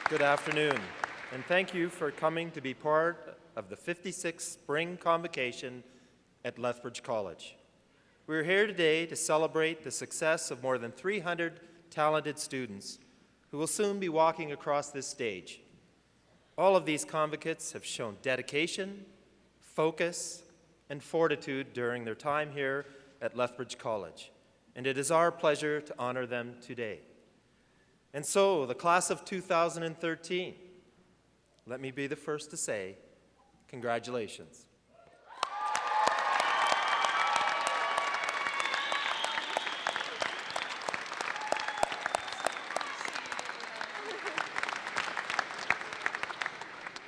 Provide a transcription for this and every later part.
Good afternoon, and thank you for coming to be part of the 56th Spring Convocation at Lethbridge College. We're here today to celebrate the success of more than 300 talented students who will soon be walking across this stage. All of these convocates have shown dedication, focus, and fortitude during their time here at Lethbridge College, and it is our pleasure to honor them today. And so, the class of 2013, let me be the first to say, congratulations.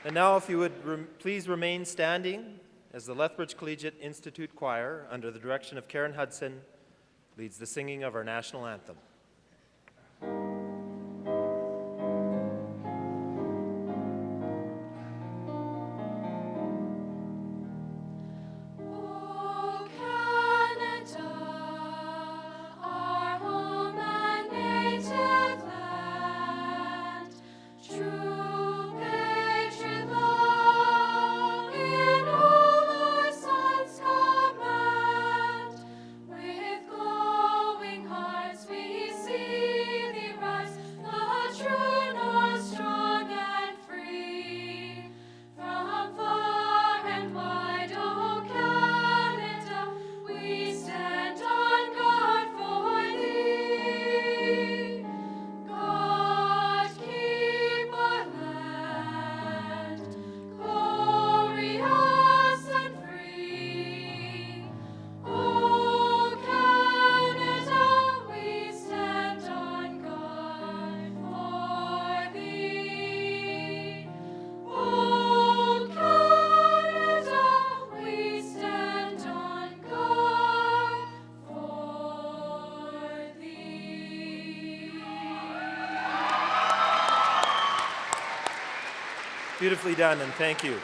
And now, if you would please remain standing as the Lethbridge Collegiate Institute Choir, under the direction of Karen Hudson, leads the singing of our national anthem. Beautifully done, and thank you.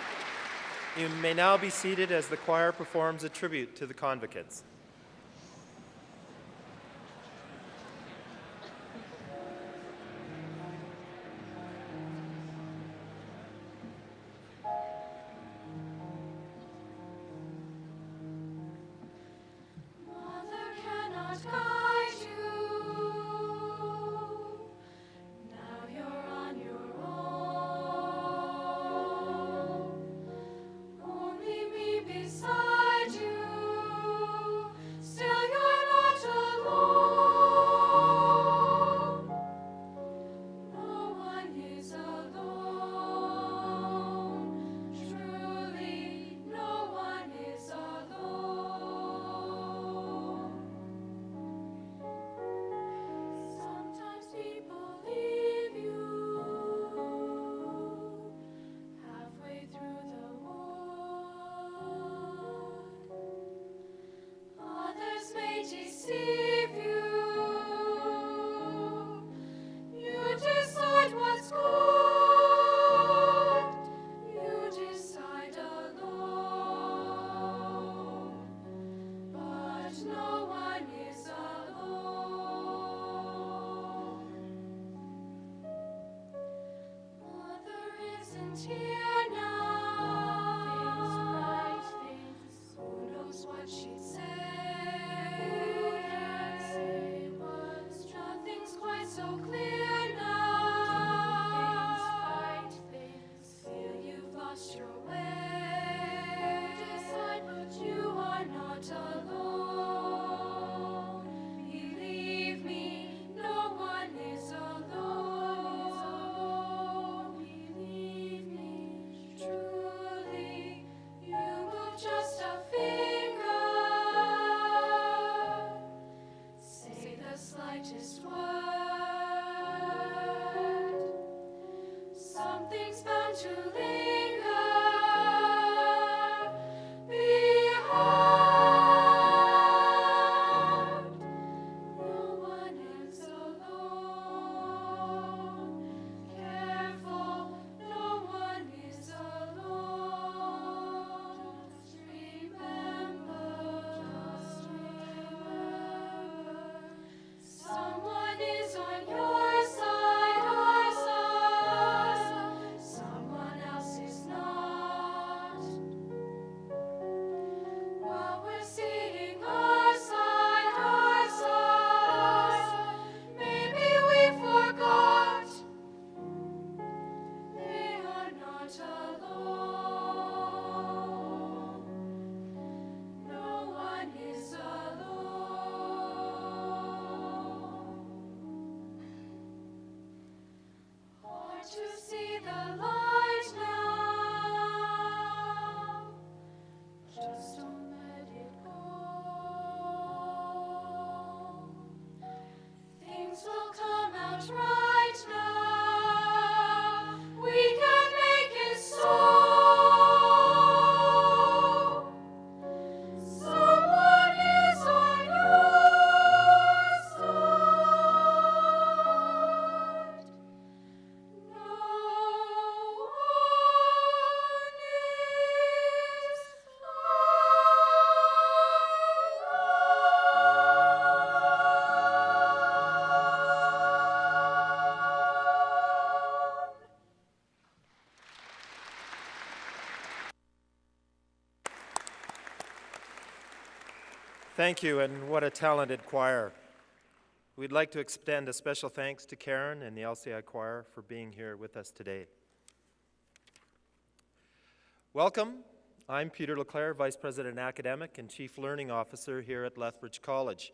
You may now be seated as the choir performs a tribute to the convocates. Someone is on your side, our side. the light now. Just don't let it go. Things will come out right now. We can make it so. Someone is on your side. No one is alone. Thank you, and what a talented choir. We'd like to extend a special thanks to Karen and the LCI Choir for being here with us today. Welcome. I'm Peter LeClaire, Vice President Academic and Chief Learning Officer here at Lethbridge College.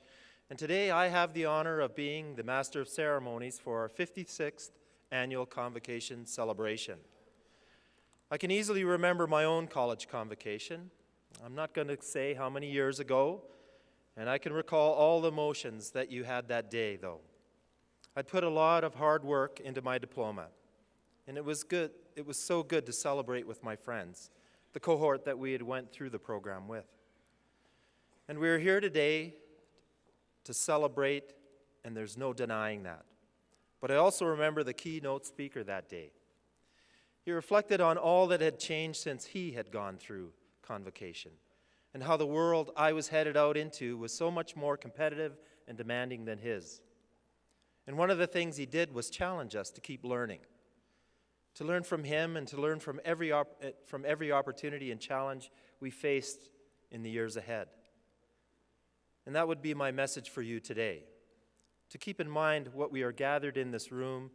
And today I have the honor of being the Master of Ceremonies for our 56th Annual Convocation celebration. I can easily remember my own college convocation. I'm not going to say how many years ago, and I can recall all the emotions that you had that day, though. I'd put a lot of hard work into my diploma, and it was good. It was so good to celebrate with my friends, the cohort that we had went through the program with. And we're here today to celebrate, and there's no denying that. But I also remember the keynote speaker that day. He reflected on all that had changed since he had gone through convocation, and how the world I was headed out into was so much more competitive and demanding than his. And one of the things he did was challenge us to keep learning, to learn from him and to learn from every opportunity and challenge we faced in the years ahead. And that would be my message for you today, to keep in mind what we are gathered in this room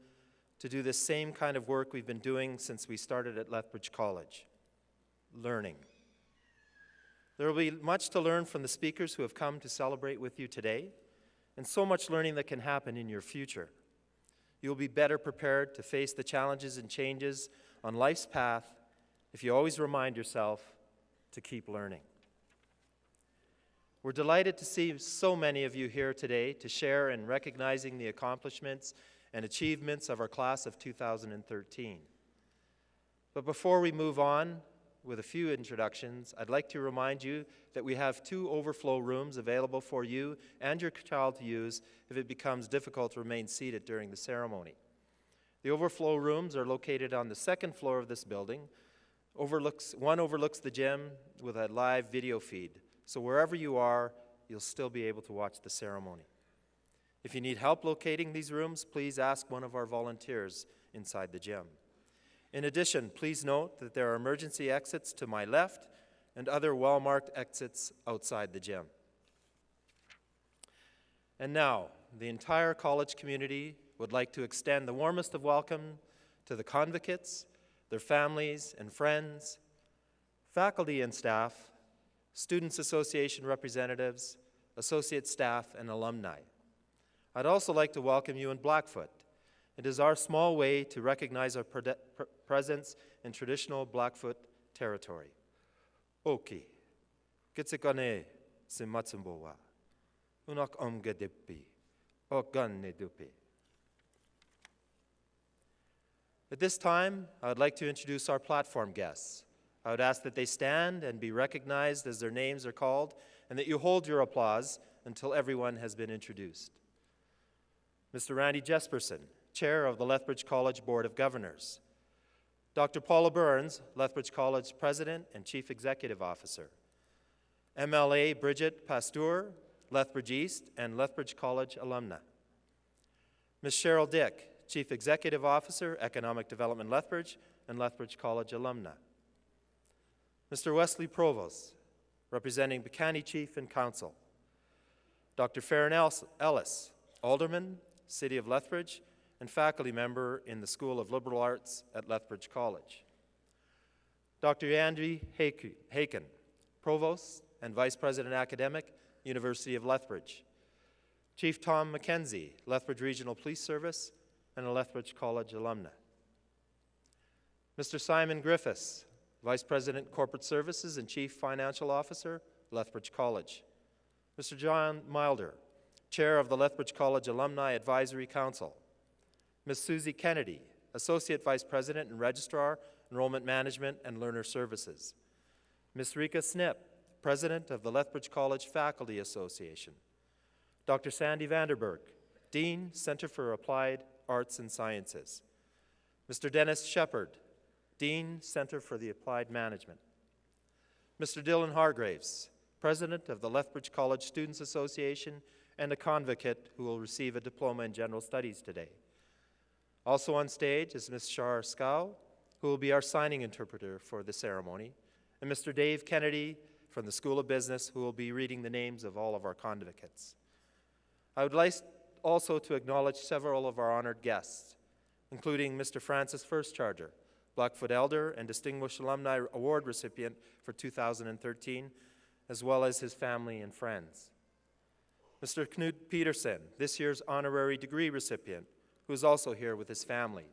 to do this same kind of work we've been doing since we started at Lethbridge College, learning. There will be much to learn from the speakers who have come to celebrate with you today, and so much learning that can happen in your future. You will be better prepared to face the challenges and changes on life's path if you always remind yourself to keep learning. We're delighted to see so many of you here today to share in recognizing the accomplishments and achievements of our class of 2013. But before we move on with a few introductions, I'd like to remind you that we have 2 overflow rooms available for you and your child to use if it becomes difficult to remain seated during the ceremony. The overflow rooms are located on the 2nd floor of this building. One overlooks the gym with a live video feed, so wherever you are, you'll still be able to watch the ceremony. If you need help locating these rooms, please ask one of our volunteers inside the gym. In addition, please note that there are emergency exits to my left and other well-marked exits outside the gym. And now, the entire college community would like to extend the warmest of welcome to the convocates, their families and friends, faculty and staff, Students Association representatives, associate staff, and alumni. I'd also like to welcome you in Blackfoot. It is our small way to recognize our presence in traditional Blackfoot territory. Oki, kitsikane si matsumbowa, unak omgedepi, oganne dupi. At this time, I would like to introduce our platform guests. I would ask that they stand and be recognized as their names are called, and that you hold your applause until everyone has been introduced. Mr. Randy Jesperson, Chair of the Lethbridge College Board of Governors. Dr. Paula Burns, Lethbridge College President and Chief Executive Officer. MLA Bridget Pasteur, Lethbridge East and Lethbridge College alumna. Ms. Cheryl Dick, Chief Executive Officer, Economic Development Lethbridge and Lethbridge College alumna. Mr. Wesley Provost, representing Bicani Chief and Council. Dr. Farron Ellis, Alderman, City of Lethbridge, and faculty member in the School of Liberal Arts at Lethbridge College. Dr. Andy Haken, Provost and Vice President Academic, University of Lethbridge. Chief Tom McKenzie, Lethbridge Regional Police Service, and a Lethbridge College alumna. Mr. Simon Griffiths, Vice President, Corporate Services and Chief Financial Officer, Lethbridge College. Mr. John Milder, Chair of the Lethbridge College Alumni Advisory Council. Ms. Susie Kennedy, Associate Vice President and Registrar, Enrollment Management and Learner Services. Ms. Rika Snip, President of the Lethbridge College Faculty Association. Dr. Sandy Vanderberg, Dean, Center for Applied Arts and Sciences. Mr. Dennis Shepard, Dean, Center for the Applied Management. Mr. Dylan Hargraves, President of the Lethbridge College Students Association and a convocate who will receive a diploma in General Studies today. Also on stage is Ms. Shar Scow, who will be our signing interpreter for the ceremony, and Mr. Dave Kennedy from the School of Business, who will be reading the names of all of our convocates. I would like also to acknowledge several of our honored guests, including Mr. Francis Firstcharger, Blackfoot Elder and Distinguished Alumni Award recipient for 2013, as well as his family and friends. Mr. Knud Petersen, this year's honorary degree recipient, who is also here with his family.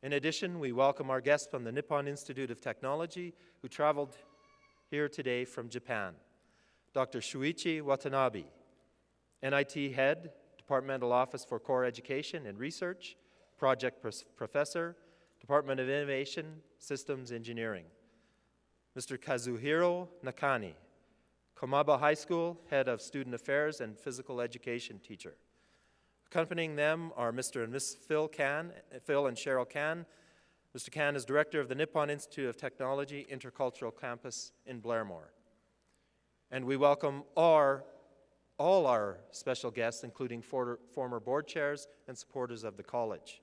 In addition, we welcome our guests from the Nippon Institute of Technology, who traveled here today from Japan. Dr. Shuichi Watanabe, NIT Head, Departmental Office for Core Education and Research, Project Professor, Department of Innovation, Systems Engineering. Mr. Kazuhiro Nakani, Komaba High School, Head of Student Affairs and Physical Education Teacher. Accompanying them are Mr. and Ms. Phil and Cheryl Can. Mr. Can is Director of the Nippon Institute of Technology Intercultural Campus in Blairmore. And we welcome all our special guests, including former board chairs and supporters of the college.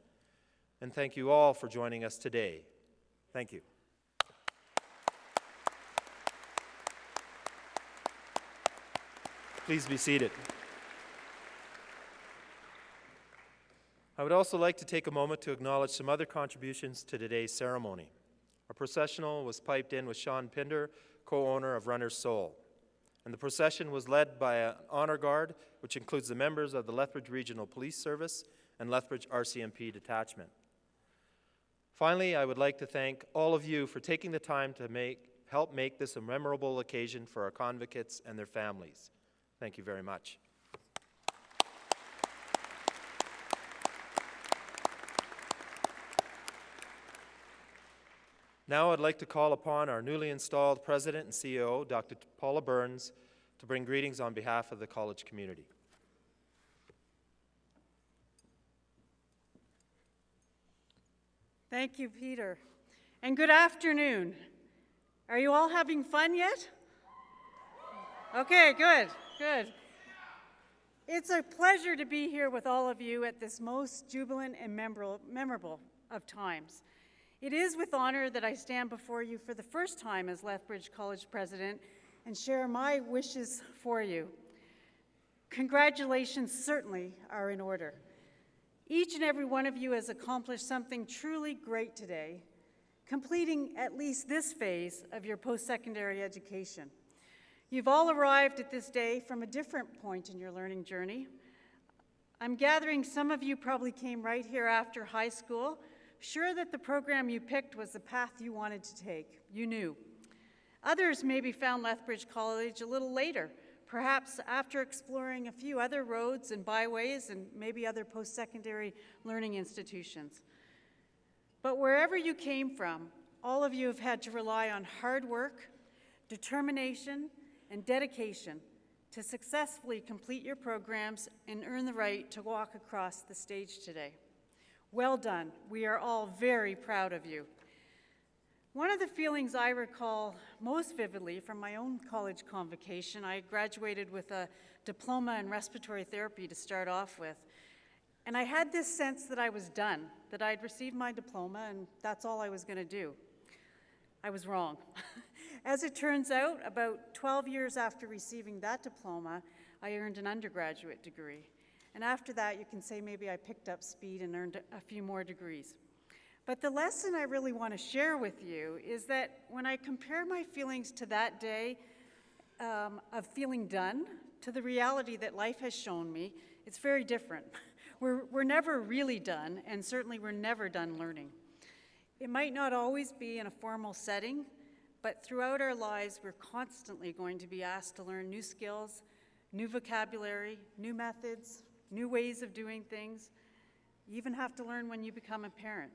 And thank you all for joining us today. Thank you. Please be seated. I would also like to take a moment to acknowledge some other contributions to today's ceremony. Our processional was piped in with Sean Pinder, co-owner of Runner's Soul. And the procession was led by an honor guard, which includes the members of the Lethbridge Regional Police Service and Lethbridge RCMP Detachment. Finally, I would like to thank all of you for taking the time to help make this a memorable occasion for our convocates and their families. Thank you very much. Now I'd like to call upon our newly installed President and CEO, Dr. Paula Burns, to bring greetings on behalf of the college community. Thank you, Peter. And good afternoon. Are you all having fun yet? Okay, good, good. It's a pleasure to be here with all of you at this most jubilant and memorable of times. It is with honor that I stand before you for the first time as Lethbridge College President and share my wishes for you. Congratulations certainly are in order. Each and every one of you has accomplished something truly great today, completing at least this phase of your post-secondary education. You've all arrived at this day from a different point in your learning journey. I'm gathering some of you probably came right here after high school, sure that the program you picked was the path you wanted to take. You knew. Others maybe found Lethbridge College a little later, perhaps after exploring a few other roads and byways and maybe other post-secondary learning institutions. But wherever you came from, all of you have had to rely on hard work, determination, and dedication to successfully complete your programs and earn the right to walk across the stage today. Well done. We are all very proud of you. One of the feelings I recall most vividly from my own college convocation, I graduated with a diploma in respiratory therapy to start off with. And I had this sense that I was done, that I'd received my diploma and that's all I was going to do. I was wrong. As it turns out, about 12 years after receiving that diploma, I earned an undergraduate degree. And after that, you can say maybe I picked up speed and earned a few more degrees. But the lesson I really want to share with you is that when I compare my feelings to that day of feeling done to the reality that life has shown me, it's very different. We're never really done, and certainly we're never done learning. It might not always be in a formal setting, but throughout our lives, we're constantly going to be asked to learn new skills, new vocabulary, new methods, new ways of doing things. You even have to learn when you become a parent.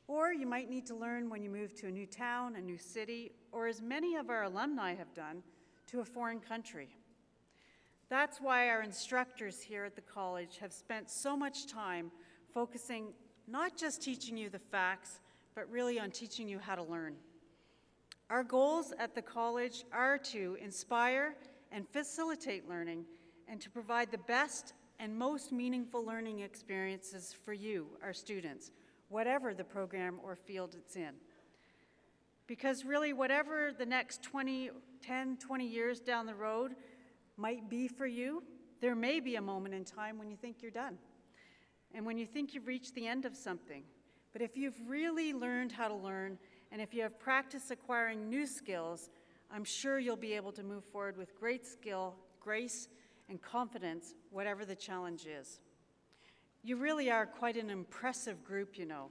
Or you might need to learn when you move to a new town, a new city, or as many of our alumni have done, to a foreign country. That's why our instructors here at the college have spent so much time focusing not just teaching you the facts, but really on teaching you how to learn. Our goals at the college are to inspire and facilitate learning and to provide the best and most meaningful learning experiences for you, our students, whatever the program or field it's in. Because really, whatever the next 10, 20 years down the road might be for you, there may be a moment in time when you think you're done and when you think you've reached the end of something. But if you've really learned how to learn, and if you have practiced acquiring new skills, I'm sure you'll be able to move forward with great skill, grace, and confidence, whatever the challenge is. You really are quite an impressive group, you know.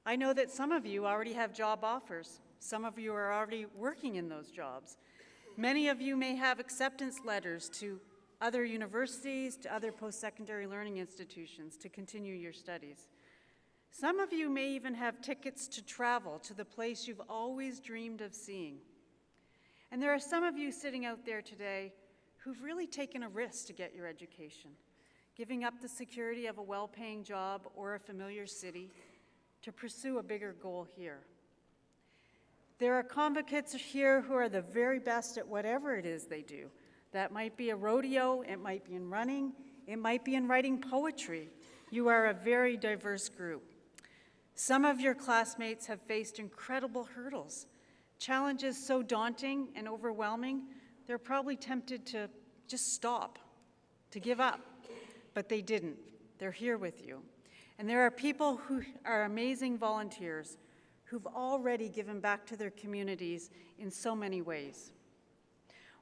I know that some of you already have job offers. Some of you are already working in those jobs. Many of you may have acceptance letters to other universities, to other post-secondary learning institutions to continue your studies. Some of you may even have tickets to travel to the place you've always dreamed of seeing. And there are some of you sitting out there today who've really taken a risk to get your education, giving up the security of a well-paying job or a familiar city to pursue a bigger goal here. There are convocates here who are the very best at whatever it is they do. That might be a rodeo, it might be in running, it might be in writing poetry. You are a very diverse group. Some of your classmates have faced incredible hurdles, challenges so daunting and overwhelming, they're probably tempted to just stop, to give up, but they didn't. They're here with you. And there are people who are amazing volunteers who've already given back to their communities in so many ways.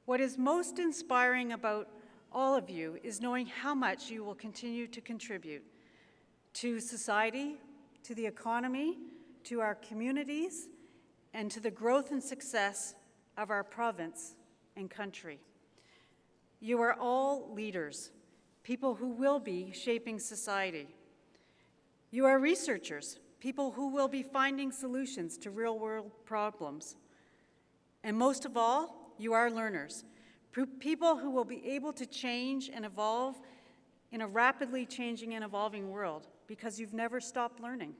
What is most inspiring about all of you is knowing how much you will continue to contribute to society, to the economy, to our communities, and to the growth and success of our province and country. You are all leaders, people who will be shaping society. You are researchers, people who will be finding solutions to real-world problems. And most of all, you are learners, people who will be able to change and evolve in a rapidly changing and evolving world because you've never stopped learning.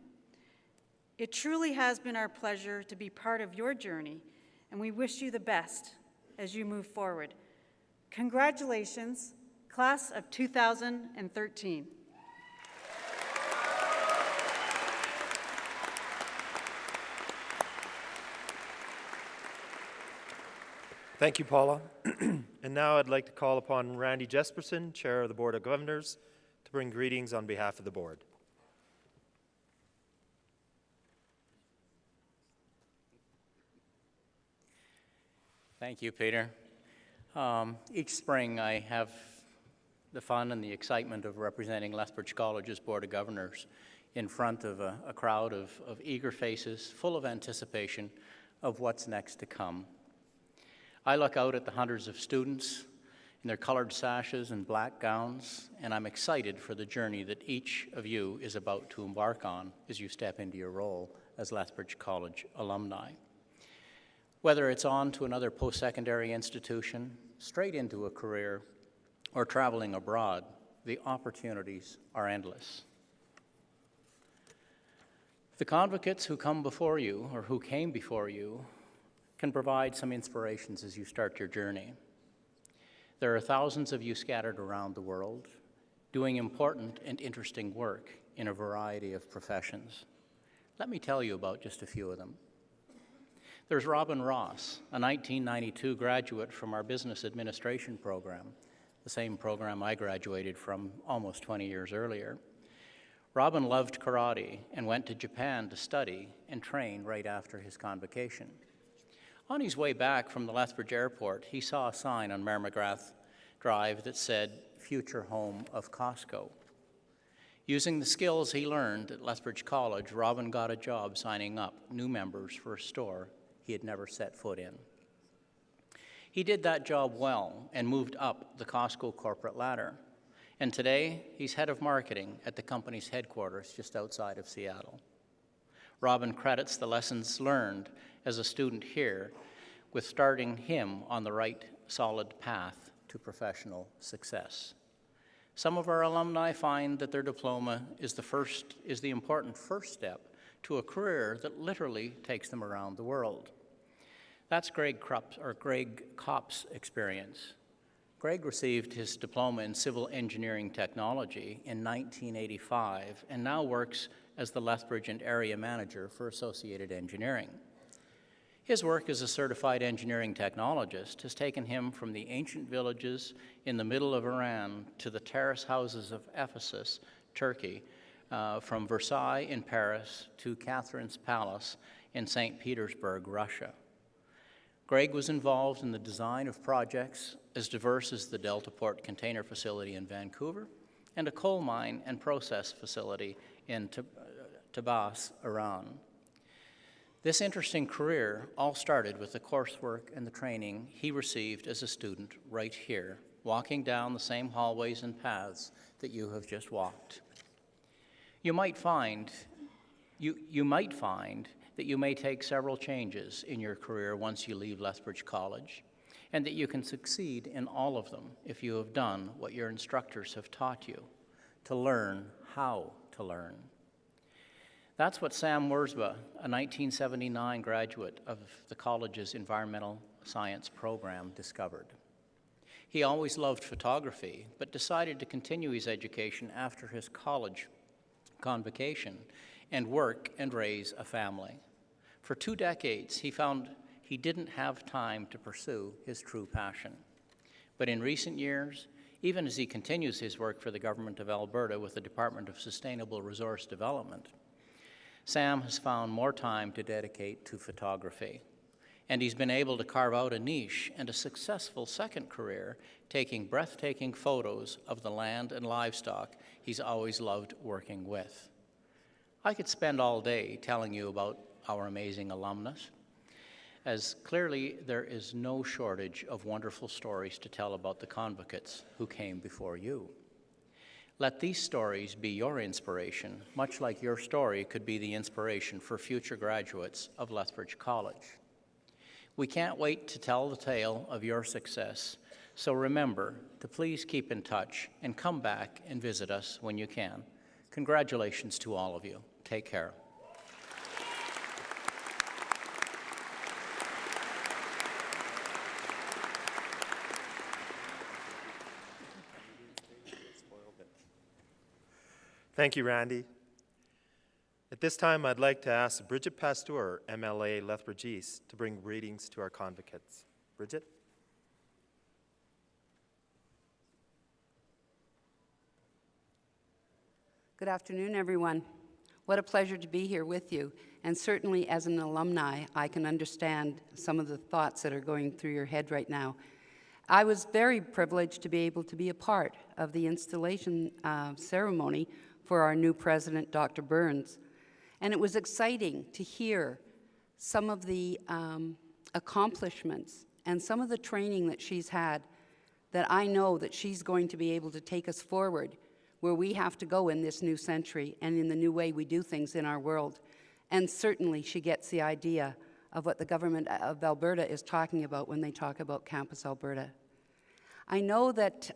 It truly has been our pleasure to be part of your journey, and we wish you the best as you move forward. Congratulations, class of 2013. Thank you, Paula. And now I'd like to call upon Randy Jesperson, Chair of the Board of Governors, to bring greetings on behalf of the board. Thank you, Peter. Each spring I have the fun and the excitement of representing Lethbridge College's Board of Governors in front of a crowd of eager faces, full of anticipation of what's next to come. I look out at the hundreds of students in their colored sashes and black gowns, and I'm excited for the journey that each of you is about to embark on as you step into your role as Lethbridge College alumni. Whether it's on to another post-secondary institution, straight into a career, or traveling abroad, the opportunities are endless. The convocates who come before you, or who came before you, can provide some inspirations as you start your journey. There are thousands of you scattered around the world, doing important and interesting work in a variety of professions. Let me tell you about just a few of them. There's Robin Ross, a 1992 graduate from our business administration program, the same program I graduated from almost 20 years earlier. Robin loved karate and went to Japan to study and train right after his convocation. On his way back from the Lethbridge airport, he saw a sign on Mare McGrath Drive that said, "Future Home of Costco." Using the skills he learned at Lethbridge College, Robin got a job signing up new members for a store he had never set foot in. He did that job well and moved up the Costco corporate ladder. And today, he's head of marketing at the company's headquarters just outside of Seattle. Robin credits the lessons learned as a student here with starting him on the right solid path to professional success. Some of our alumni find that their diploma is the important first step to a career that literally takes them around the world. That's Greg Kopp's experience. Greg received his diploma in civil engineering technology in 1985 and now works as the Lethbridge and area manager for Associated Engineering. His work as a certified engineering technologist has taken him from the ancient villages in the middle of Iran to the terrace houses of Ephesus, Turkey, from Versailles in Paris to Catherine's Palace in St. Petersburg, Russia. Greg was involved in the design of projects as diverse as the Deltaport Container Facility in Vancouver and a coal mine and process facility in Tabas, Iran. This interesting career all started with the coursework and the training he received as a student right here, walking down the same hallways and paths that you have just walked. You might find that you may take several changes in your career once you leave Lethbridge College, and that you can succeed in all of them if you have done what your instructors have taught you, to learn how to learn. That's what Sam Wurzba, a 1979 graduate of the college's environmental science program, discovered. He always loved photography, but decided to continue his education after his college convocation and work and raise a family. For 2 decades, he found he didn't have time to pursue his true passion. But in recent years, even as he continues his work for the Government of Alberta with the Department of Sustainable Resource Development, Sam has found more time to dedicate to photography. And he's been able to carve out a niche and a successful second career, taking breathtaking photos of the land and livestock he's always loved working with. I could spend all day telling you about our amazing alumnus, as clearly there is no shortage of wonderful stories to tell about the convocates who came before you. Let these stories be your inspiration, much like your story could be the inspiration for future graduates of Lethbridge College. We can't wait to tell the tale of your success, so remember to please keep in touch and come back and visit us when you can. Congratulations to all of you. Take care. Thank you, Randy. At this time, I'd like to ask Bridget Pasteur, MLA Lethbridge East, to bring greetings to our convocates. Bridget? Good afternoon, everyone. What a pleasure to be here with you. And certainly as an alumni, I can understand some of the thoughts that are going through your head right now. I was very privileged to be able to be a part of the installation ceremony for our new president, Dr. Burns. And it was exciting to hear some of the accomplishments and some of the training that she's had that I know that she's going to be able to take us forward where we have to go in this new century and in the new way we do things in our world. And certainly she gets the idea of what the government of Alberta is talking about when they talk about Campus Alberta. I know that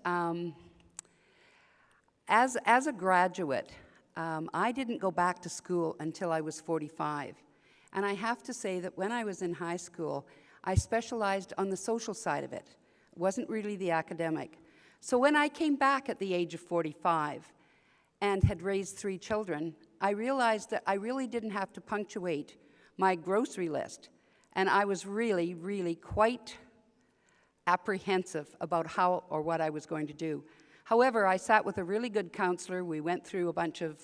as a graduate, I didn't go back to school until I was 45. And I have to say that when I was in high school, I specialized on the social side of it. It wasn't really the academic. So when I came back at the age of 45 and had raised 3 children, I realized that I really didn't have to punctuate my grocery list. And I was really, really quite apprehensive about how or what I was going to do. However, I sat with a really good counselor. We went through a bunch of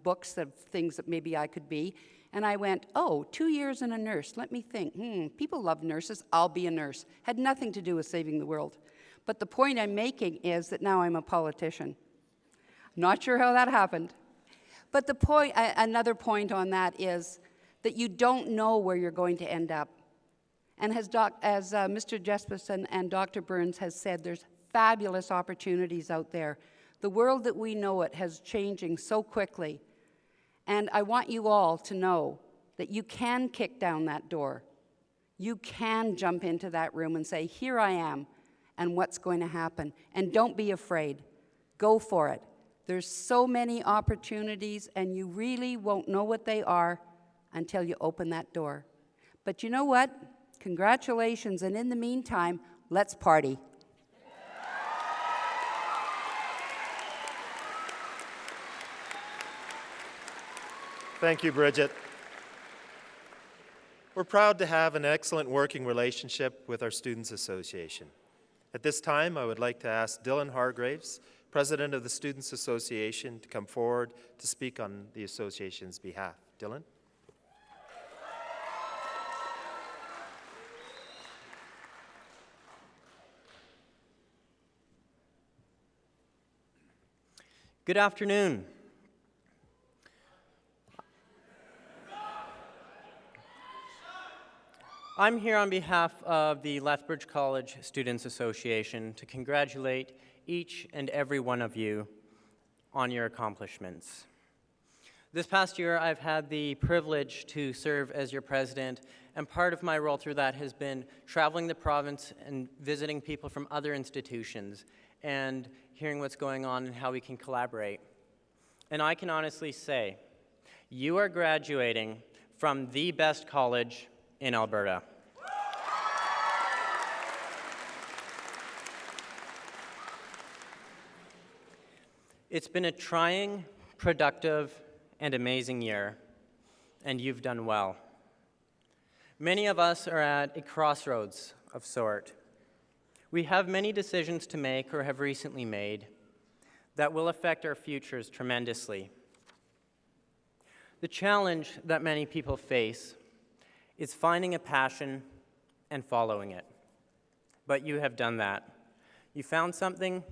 books of things that maybe I could be. And I went, oh, 2 years and a nurse. Let me think. People love nurses. I'll be a nurse. Had nothing to do with saving the world. But the point I'm making is that now I'm a politician. Not sure how that happened, But the point, another point on that is that you don't know where you're going to end up. And as Mr. Jesperson and Dr. Burns has said, there's fabulous opportunities out there. The world that we know it has changing so quickly. And I want you all to know that you can kick down that door. You can jump into that room and say, here I am, and what's going to happen. And don't be afraid. Go for it. There's so many opportunities, and you really won't know what they are until you open that door. But you know what? Congratulations, and in the meantime, let's party. Thank you, Bridget. We're proud to have an excellent working relationship with our Students Association. At this time, I would like to ask Dylan Hargraves, President of the Students Association, to come forward to speak on the association's behalf. Dylan? Good afternoon. I'm here on behalf of the Lethbridge College Students Association to congratulate each and every one of you on your accomplishments. This past year, I've had the privilege to serve as your president, and part of my role through that has been traveling the province and visiting people from other institutions and hearing what's going on and how we can collaborate. And I can honestly say, you are graduating from the best college in Alberta. It's been a trying, productive, and amazing year, and you've done well. Many of us are at a crossroads of sort. We have many decisions to make or have recently made that will affect our futures tremendously. The challenge that many people face is finding a passion and following it. But you have done that. You found something,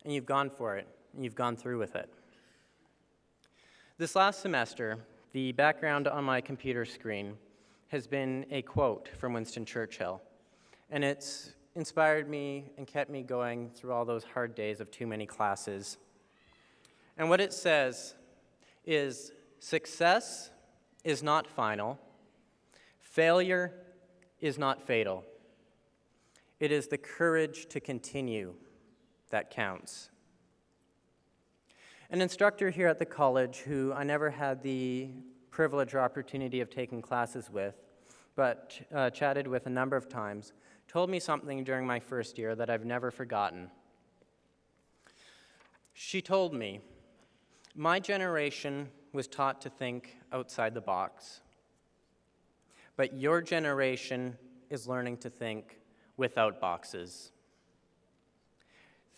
and you've gone for it, and you've gone through with it. This last semester, the background on my computer screen has been a quote from Winston Churchill, and it's inspired me and kept me going through all those hard days of too many classes. And what it says is, success is not final, failure is not fatal. It is the courage to continue that counts. An instructor here at the college who I never had the privilege or opportunity of taking classes with, but chatted with a number of times, told me something during my first year that I've never forgotten. She told me, my generation was taught to think outside the box, but your generation is learning to think without boxes.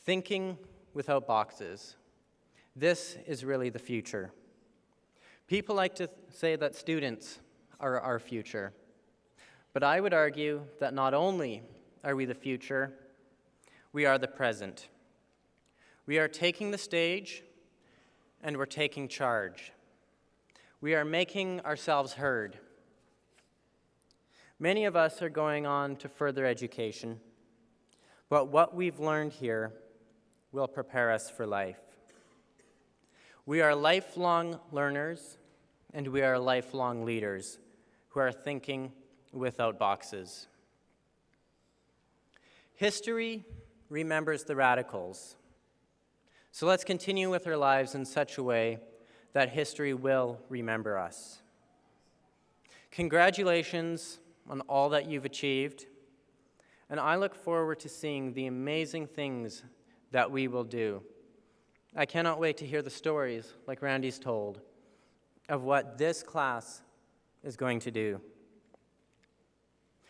Thinking without boxes. This is really the future. People like to say that students are our future, but I would argue that not only are we the future, we are the present. We are taking the stage, and we're taking charge. We are making ourselves heard. Many of us are going on to further education, but what we've learned here will prepare us for life. We are lifelong learners, and we are lifelong leaders who are thinking without boxes. History remembers the radicals. So let's continue with our lives in such a way that history will remember us. Congratulations on all that you've achieved, and I look forward to seeing the amazing things that we will do. I cannot wait to hear the stories, like Randy's told, of what this class is going to do.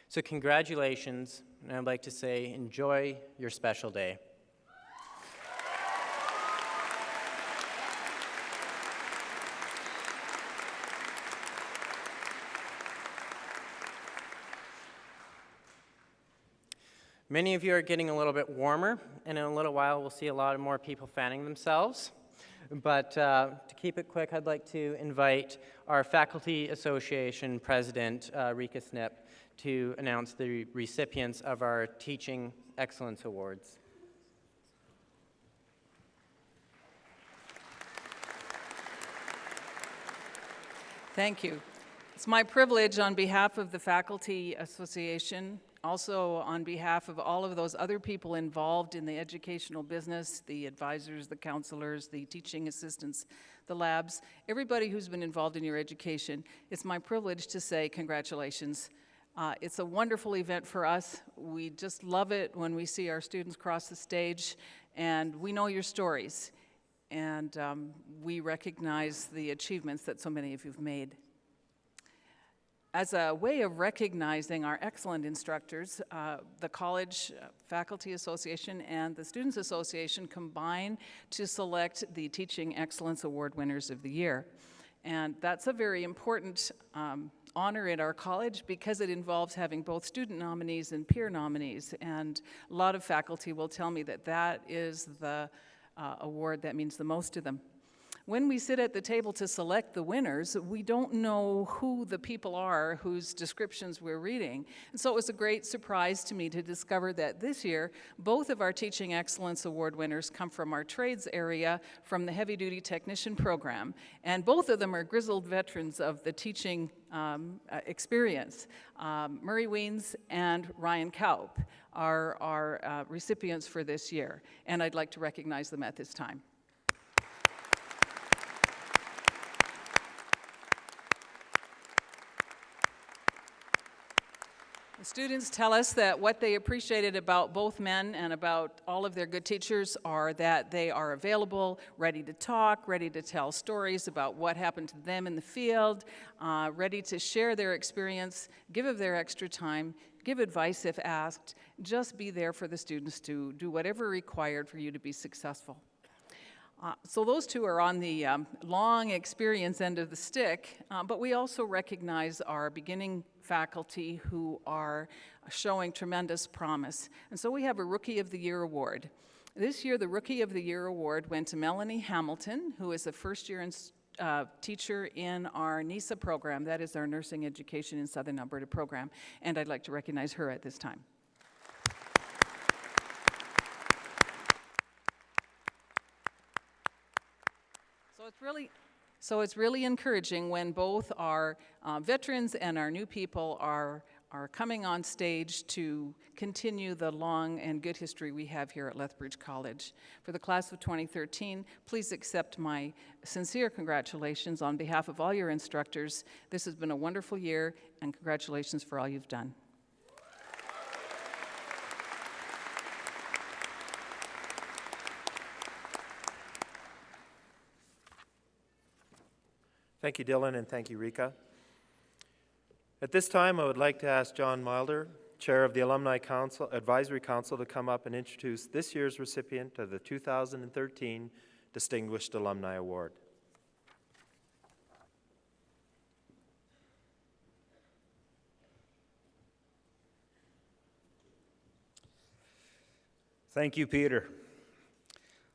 So congratulations, and I'd like to say enjoy your special day. Many of you are getting a little bit warmer, and in a little while we'll see a lot more people fanning themselves. But to keep it quick, I'd like to invite our Faculty Association President, Rika Snip, to announce the recipients of our Teaching Excellence Awards. Thank you. It's my privilege on behalf of the Faculty Association, also on behalf of all of those other people involved in the educational business, the advisors, the counselors, the teaching assistants, the labs, everybody who's been involved in your education. It's my privilege to say congratulations. It's a wonderful event for us. We just love it when we see our students cross the stage, and we know your stories. And we recognize the achievements that so many of you have made. As a way of recognizing our excellent instructors, the College Faculty Association and the Students Association combine to select the Teaching Excellence Award winners of the year. And that's a very important honor at our college because it involves having both student nominees and peer nominees. And a lot of faculty will tell me that that is the award that means the most to them. When we sit at the table to select the winners, we don't know who the people are whose descriptions we're reading. And so it was a great surprise to me to discover that this year, both of our Teaching Excellence Award winners come from our trades area from the Heavy Duty Technician program. And both of them are grizzled veterans of the teaching experience. Murray Weens and Ryan Kaup are our recipients for this year. And I'd like to recognize them at this time. The students tell us that what they appreciated about both men and about all of their good teachers are that they are available, ready to talk, ready to tell stories about what happened to them in the field, ready to share their experience, give of their extra time, give advice if asked, just be there for the students to do whatever required for you to be successful. So those two are on the long experience end of the stick, but we also recognize our beginning faculty who are showing tremendous promise. And so we have a Rookie of the Year award. This year, the Rookie of the Year award went to Melanie Hamilton, who is a first-year teacher in our NISA program. That is our Nursing Education in Southern Alberta program. And I'd like to recognize her at this time. So it's really encouraging when both our veterans and our new people are coming on stage to continue the long and good history we have here at Lethbridge College. For the class of 2013, please accept my sincere congratulations on behalf of all your instructors. This has been a wonderful year, and congratulations for all you've done. Thank you, Dylan, and thank you, Rika. At this time, I would like to ask John Milder, Chair of the Alumni Council, Advisory Council, to come up and introduce this year's recipient of the 2013 Distinguished Alumni Award. Thank you, Peter.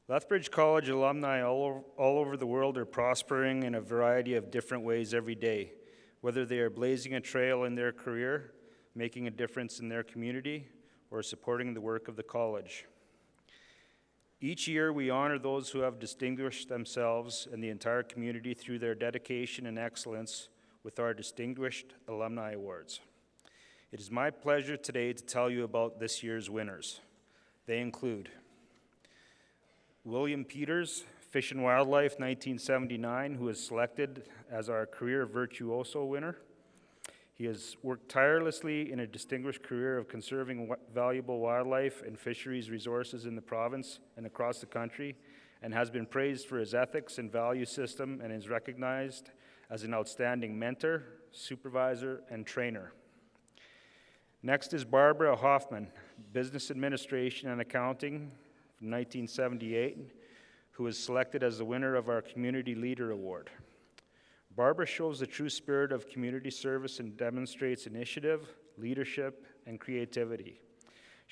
Lethbridge College alumni all over the world are prospering in a variety of different ways every day, whether they are blazing a trail in their career, making a difference in their community, or supporting the work of the college. Each year, we honor those who have distinguished themselves and the entire community through their dedication and excellence with our Distinguished Alumni Awards. It is my pleasure today to tell you about this year's winners. They include William Peters, Fish and Wildlife 1979, who is selected as our Career Virtuoso winner. He has worked tirelessly in a distinguished career of conserving valuable wildlife and fisheries resources in the province and across the country, and has been praised for his ethics and value system, and is recognized as an outstanding mentor, supervisor, and trainer. Next is Barbara Hoffman, Business Administration and Accounting from 1978, who was selected as the winner of our Community Leader Award. Barbara shows the true spirit of community service and demonstrates initiative, leadership, and creativity.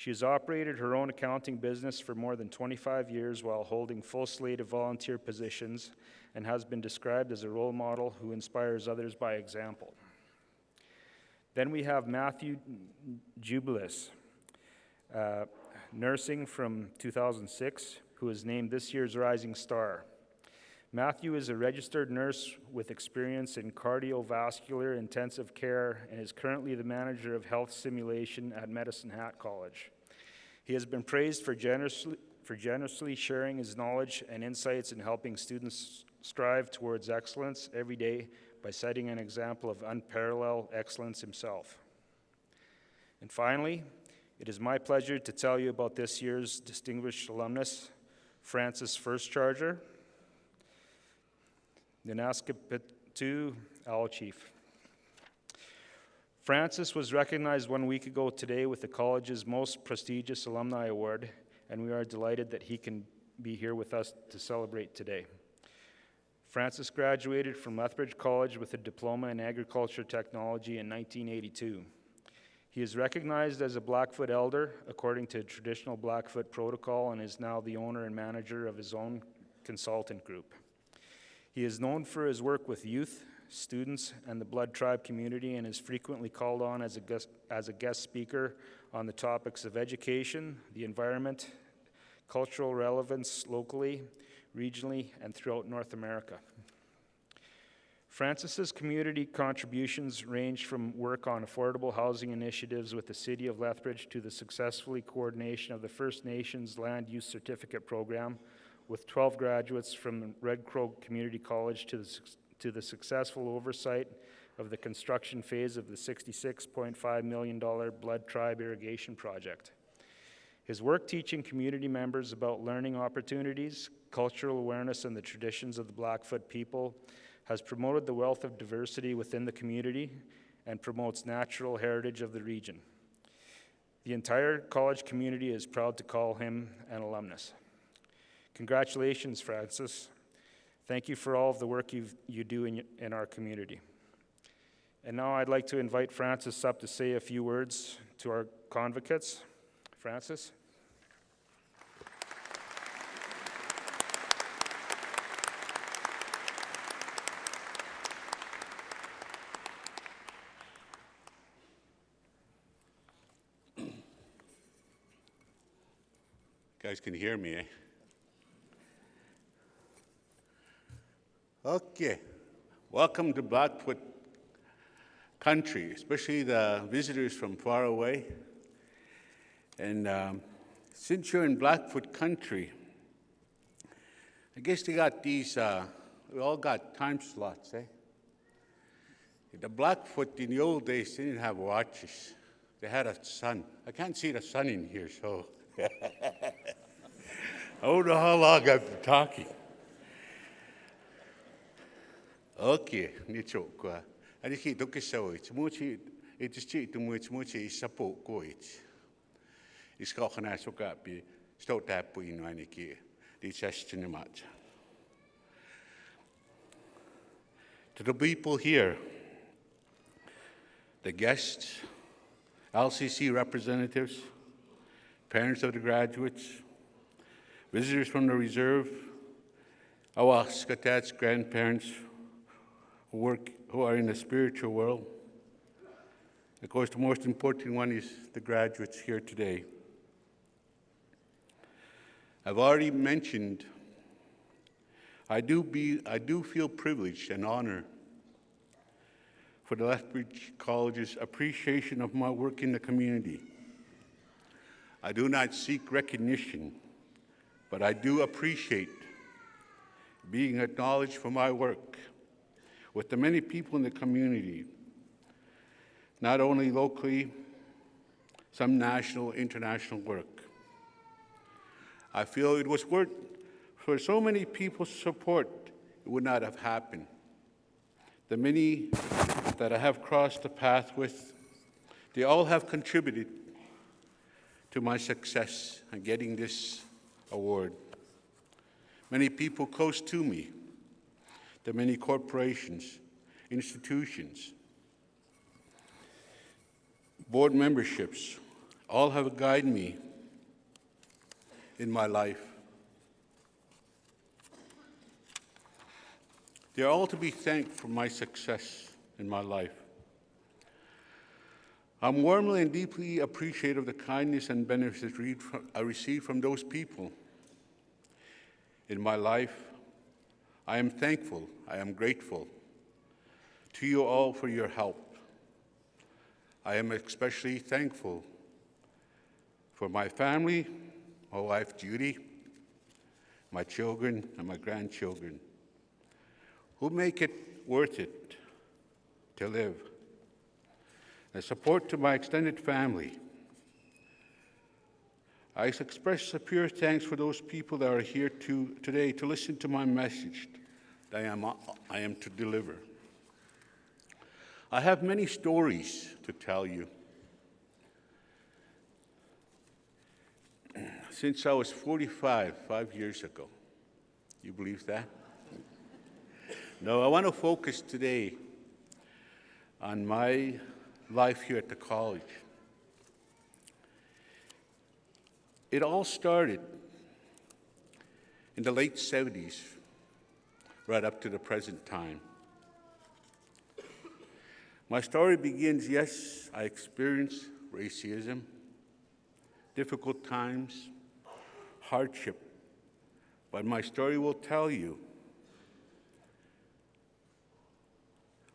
She has operated her own accounting business for more than 25 years while holding full slate of volunteer positions and has been described as a role model who inspires others by example. Then we have Matthew Jubilis, nursing from 2006, who is named this year's Rising Star. Matthew is a registered nurse with experience in cardiovascular intensive care and is currently the manager of health simulation at Medicine Hat College. He has been praised for generously sharing his knowledge and insights in helping students strive towards excellence every day by setting an example of unparalleled excellence himself. And finally, it is my pleasure to tell you about this year's distinguished alumnus, Francis First Charger, Nanaskapitu Owl Chief. Francis was recognized 1 week ago today with the college's most prestigious alumni award, and we are delighted that he can be here with us to celebrate today. Francis graduated from Lethbridge College with a diploma in agriculture technology in 1982. He is recognized as a Blackfoot elder according to traditional Blackfoot protocol and is now the owner and manager of his own consultant group. He is known for his work with youth, students, and the Blood Tribe community and is frequently called on as a guest speaker on the topics of education, the environment, cultural relevance locally, regionally, and throughout North America. Francis's community contributions range from work on affordable housing initiatives with the City of Lethbridge to the successful coordination of the First Nations Land Use Certificate Program, with 12 graduates from Red Crow Community College to the successful oversight of the construction phase of the $66.5 million Blood Tribe irrigation project. His work teaching community members about learning opportunities, cultural awareness, and the traditions of the Blackfoot people has promoted the wealth of diversity within the community and promotes natural heritage of the region. The entire college community is proud to call him an alumnus. Congratulations, Francis. Thank you for all of the work you do in our community. And now I'd like to invite Francis up to say a few words to our convocates. Francis? You guys can hear me, eh? Okay. Welcome to Blackfoot country, especially the visitors from far away. And since you're in Blackfoot country, I guess they got these, we all got time slots, eh? The Blackfoot in the old days, they didn't have watches. They had a sun. I can't see the sun in here, so I don't know how long I've been talking. Okay, nicho kwa. Ani ki doke so it's muchi it is chi to much muchi support ko it. Is ka khana so ka bi sto tap pu in ani ki. Di session much. To the people here, the guests, LCC representatives, parents of the graduates, visitors from the reserve, our Skatats grandparents who are in the spiritual world. Of course, the most important one is the graduates here today. I've already mentioned, I do feel privileged and honored for the Lethbridge College's appreciation of my work in the community. I do not seek recognition, but I do appreciate being acknowledged for my work with the many people in the community, not only locally, some national, international work. I feel it was worth, for so many people's support, it would not have happened. The many that I have crossed the path with, they all have contributed to my success in getting this award. Many people close to me, the many corporations, institutions, board memberships, All have guided me in my life. They are all to be thanked for my success in my life. I'm warmly and deeply appreciative of the kindness and benefits I received from those people in my life. I am thankful, I am grateful to you all for your help. I am especially thankful for my family, my wife Judy, my children, and my grandchildren, who make it worth it to live. And support to my extended family. I express sincere thanks for those people that are here today to listen to my message that I am to deliver. I have many stories to tell you. Since I was 45, 5 years ago. You believe that? No, I want to focus today on my life here at the college. It all started in the late 70s, right up to the present time. My story begins, yes, I experienced racism, difficult times, hardship, but my story will tell you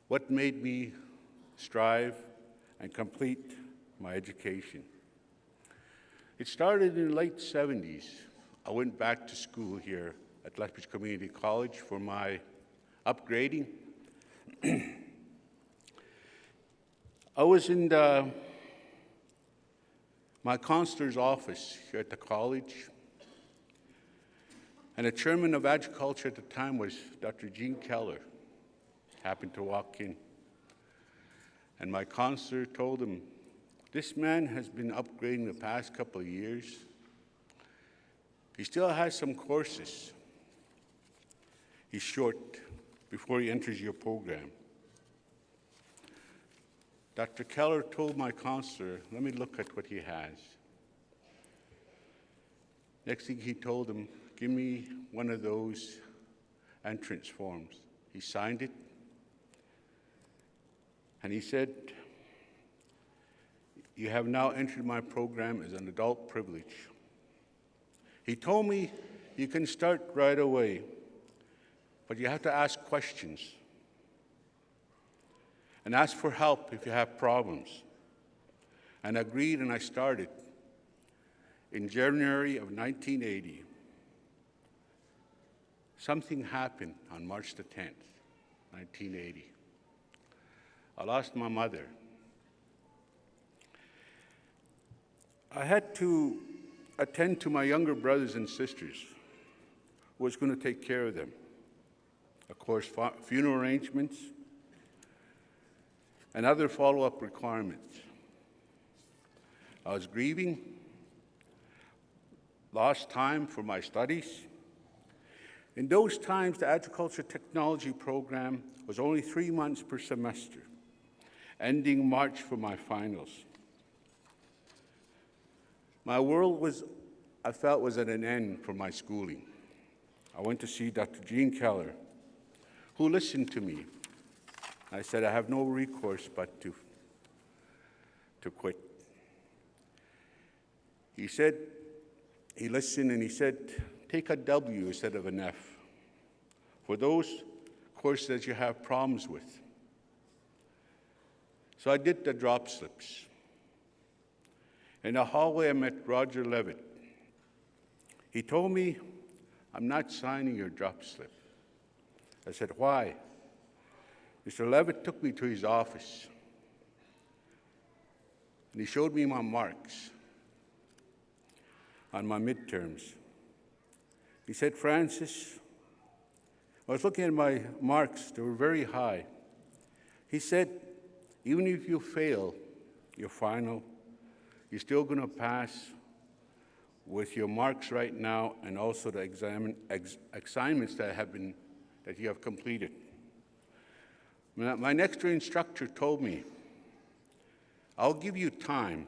what made me strive and complete my education. It started in the late 70s. I went back to school here at Lethbridge Community College for my upgrading. I was in my counselor's office here at the college, and the chairman of agriculture at the time was Dr. Gene Keller. Happened to walk in. And my counselor told him, this man has been upgrading the past couple of years. He still has some courses. He's short before he enters your program. Dr. Keller told my counselor, let me look at what he has. Next thing he told him, give me one of those entrance forms. He signed it. And he said, you have now entered my program as an adult privilege. He told me you can start right away, but you have to ask questions and ask for help if you have problems. And I agreed, and I started in January of 1980. Something happened on March the 10th, 1980. I lost my mother. I had to attend to my younger brothers and sisters who was going to take care of them. Of course, funeral arrangements and other follow-up requirements. I was grieving, lost time for my studies. In those times, the agriculture technology program was only 3 months per semester, ending March for my finals. My world I felt, was at an end for my schooling. I went to see Dr. Gene Keller, who listened to me. I said, I have no recourse but to quit. He said, he listened and he said, take a W instead of an F for those courses that you have problems with. So I did the drop slips. In the hallway, I met Roger Levitt. He told me, I'm not signing your drop slip. I said, why? Mr. Levitt took me to his office, and he showed me my marks on my midterms. He said, Francis, I was looking at my marks, they were very high. He said, even if you fail your final, you're still going to pass with your marks right now and also the assignments that you have completed. My next year instructor told me, I'll give you time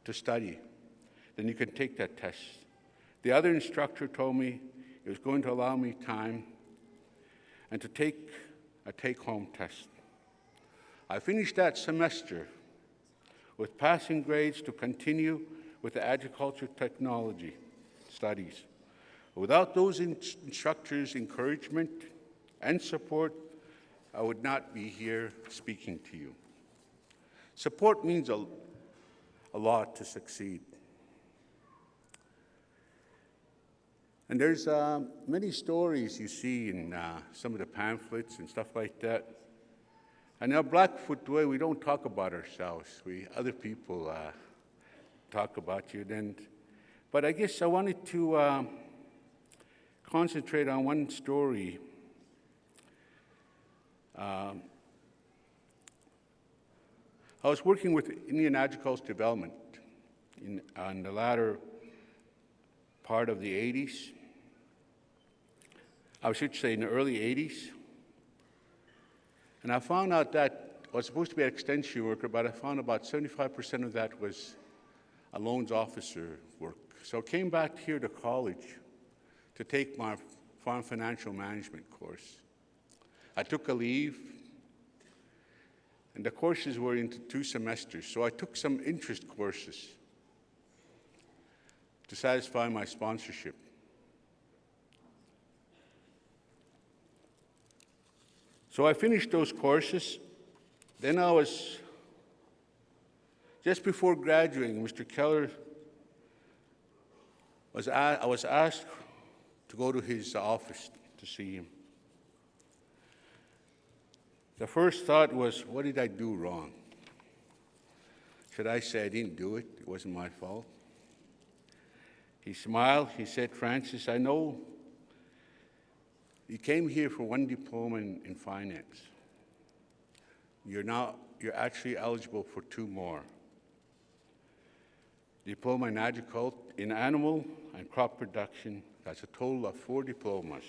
to study, then you can take that test. The other instructor told me it was going to allow me time and to take a take-home test. I finished that semester with passing grades to continue with the agriculture technology studies. Without those instructors' encouragement and support, I would not be here speaking to you. Support means a lot to succeed. And there's many stories you see in some of the pamphlets and stuff like that. And in our Blackfoot way, we don't talk about ourselves. Other people talk about you. But I guess I wanted to concentrate on one story. I was working with Indian Agricultural Development on the latter part of the 80s. I should say in the early 80s. And I found out that I was supposed to be an extension worker, but I found about 75% of that was a loans officer work. So I came back here to college to take my farm financial management course. I took a leave, and the courses were into 2 semesters, so I took some interest courses to satisfy my sponsorship. So I finished those courses. Then just before graduating, Mr. Keller, I was asked to go to his office to see him. The first thought was, what did I do wrong? Should I say I didn't do it? It wasn't my fault. He smiled. He said, Francis, I know you came here for 1 diploma in finance. You're actually eligible for 2 more. Diploma in agriculture, in animal and crop production. That's a total of 4 diplomas.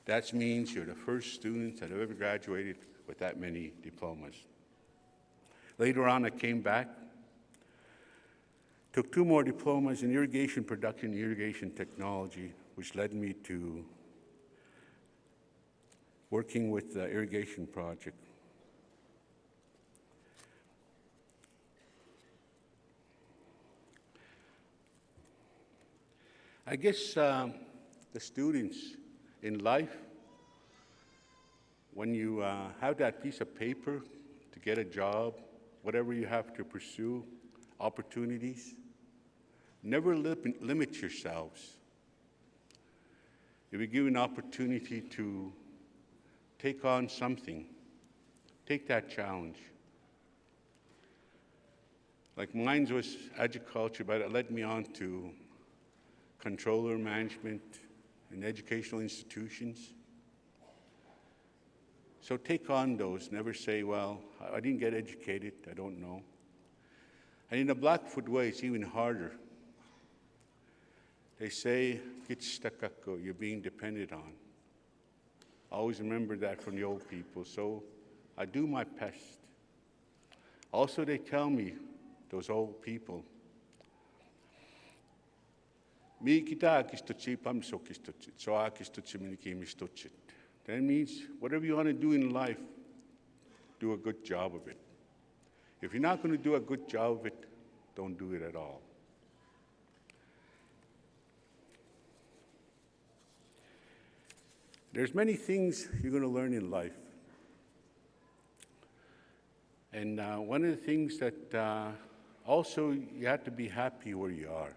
That means you're the first student that have ever graduated with that many diplomas. Later on, I came back, took 2 more diplomas in irrigation production and irrigation technology, which led me to working with the irrigation project. I guess the students in life, when you have that piece of paper to get a job, whatever you have to pursue, opportunities, never limit yourselves. If you give an opportunity to take on something, take that challenge. Like mine was agriculture, but it led me on to controller management in educational institutions. So take on those. Never say, well, I didn't get educated, I don't know. And in the Blackfoot way, it's even harder. They say, you're being depended on. Always remember that from the old people, so I do my best. Also, they tell me, those old people, that means whatever you want to do in life, do a good job of it. If you're not going to do a good job of it, don't do it at all. There's many things you're going to learn in life. And one of the things that also you have to be happy where you are.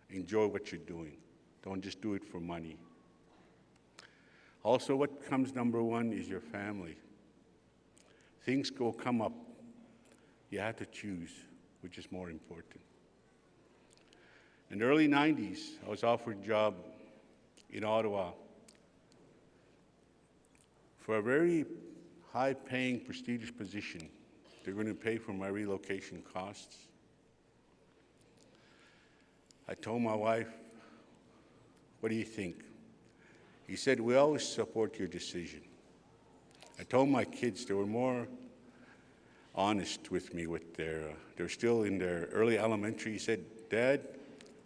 Enjoy what you're doing. Don't just do it for money. Also, what comes number 1 is your family. Things will come up. You have to choose which is more important. In the early 90s, I was offered a job in Ottawa for a very high-paying, prestigious position. They're going to pay for my relocation costs. I told my wife, what do you think? He said, we always support your decision. I told my kids there were more honest with me with they're still in their early elementary. He said, "Dad,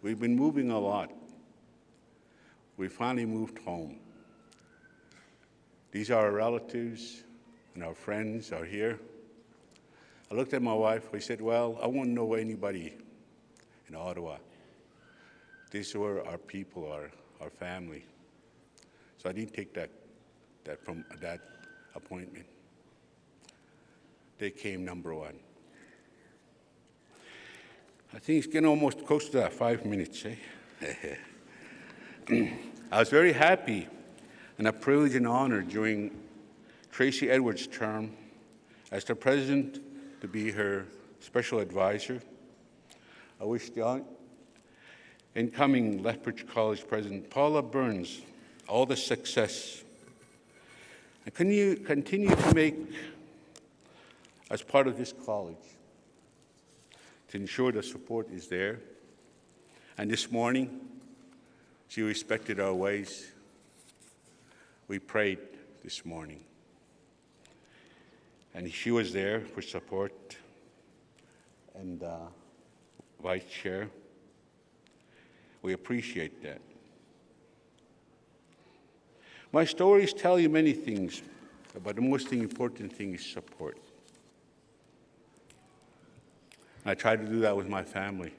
we've been moving a lot. We finally moved home. These are our relatives and our friends are here." I looked at my wife. I said, "Well, I won't know anybody in Ottawa. This is where our people are, our family." So I didn't take that appointment. They came number one. I think it's getting almost close to that 5 minutes, eh? I was very happy and a privilege and honor during Tracy Edwards' term as the president to be her special advisor. I wish the incoming Lethbridge College president, Paula Burns, all the success and continue to make as part of this college to ensure the support is there. And this morning, she respected our ways. We prayed this morning. And she was there for support. And Vice Chair, we appreciate that. My stories tell you many things, but the most important thing is support. I try to do that with my family.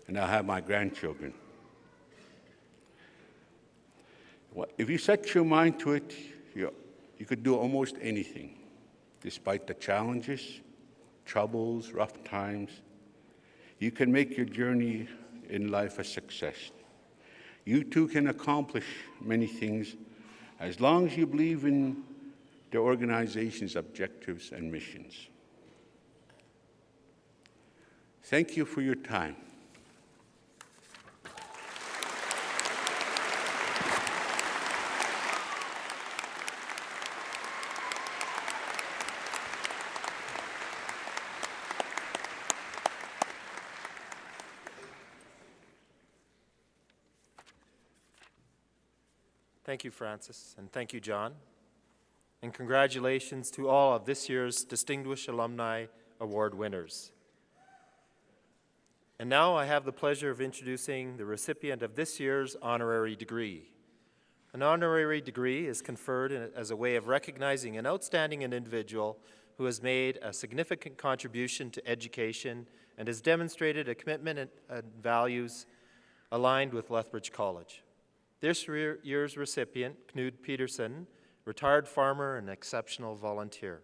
And I have my grandchildren. If you set your mind to it, you could do almost anything, despite the challenges, troubles, rough times. You can make your journey in life a success. You too can accomplish many things as long as you believe in the organization's objectives and missions. Thank you for your time. Thank you, Francis, and thank you, John. And congratulations to all of this year's Distinguished Alumni Award winners. And now I have the pleasure of introducing the recipient of this year's honorary degree. An honorary degree is conferred as a way of recognizing an outstanding individual who has made a significant contribution to education and has demonstrated a commitment and values aligned with Lethbridge College. This year's recipient, Knud Petersen, retired farmer and exceptional volunteer.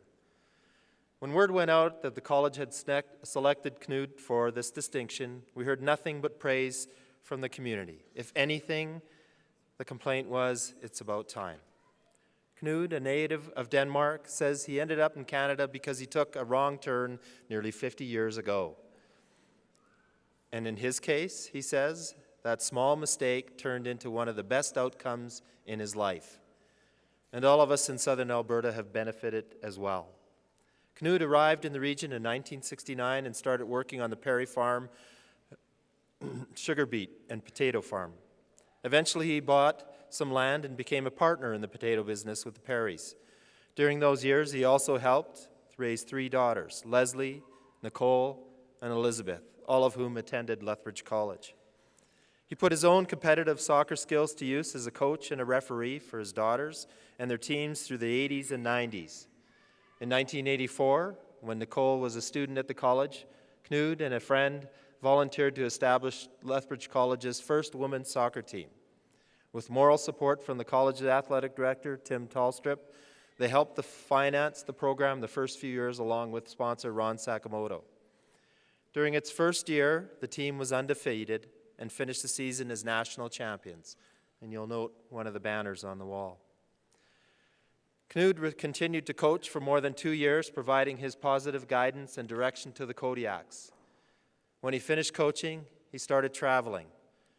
When word went out that the college had selected Knud for this distinction, we heard nothing but praise from the community. If anything, the complaint was, "It's about time." Knud, a native of Denmark, says he ended up in Canada because he took a wrong turn nearly 50 years ago. And in his case, he says, that small mistake turned into one of the best outcomes in his life. And all of us in southern Alberta have benefited as well. Knud arrived in the region in 1969 and started working on the Perry Farm sugar beet and potato farm. Eventually, he bought some land and became a partner in the potato business with the Perrys. During those years, he also helped raise 3 daughters, Leslie, Nicole, and Elizabeth, all of whom attended Lethbridge College. He put his own competitive soccer skills to use as a coach and a referee for his daughters and their teams through the 80s and 90s. In 1984, when Nicole was a student at the college, Knud and a friend volunteered to establish Lethbridge College's first women's soccer team. With moral support from the college's athletic director, Tim Tallstrip, they helped finance the program the first few years along with sponsor Ron Sakamoto. During its first year, the team was undefeated and finished the season as national champions. And you'll note one of the banners on the wall. Knud continued to coach for more than 2 years, providing his positive guidance and direction to the Kodiaks. When he finished coaching, he started traveling.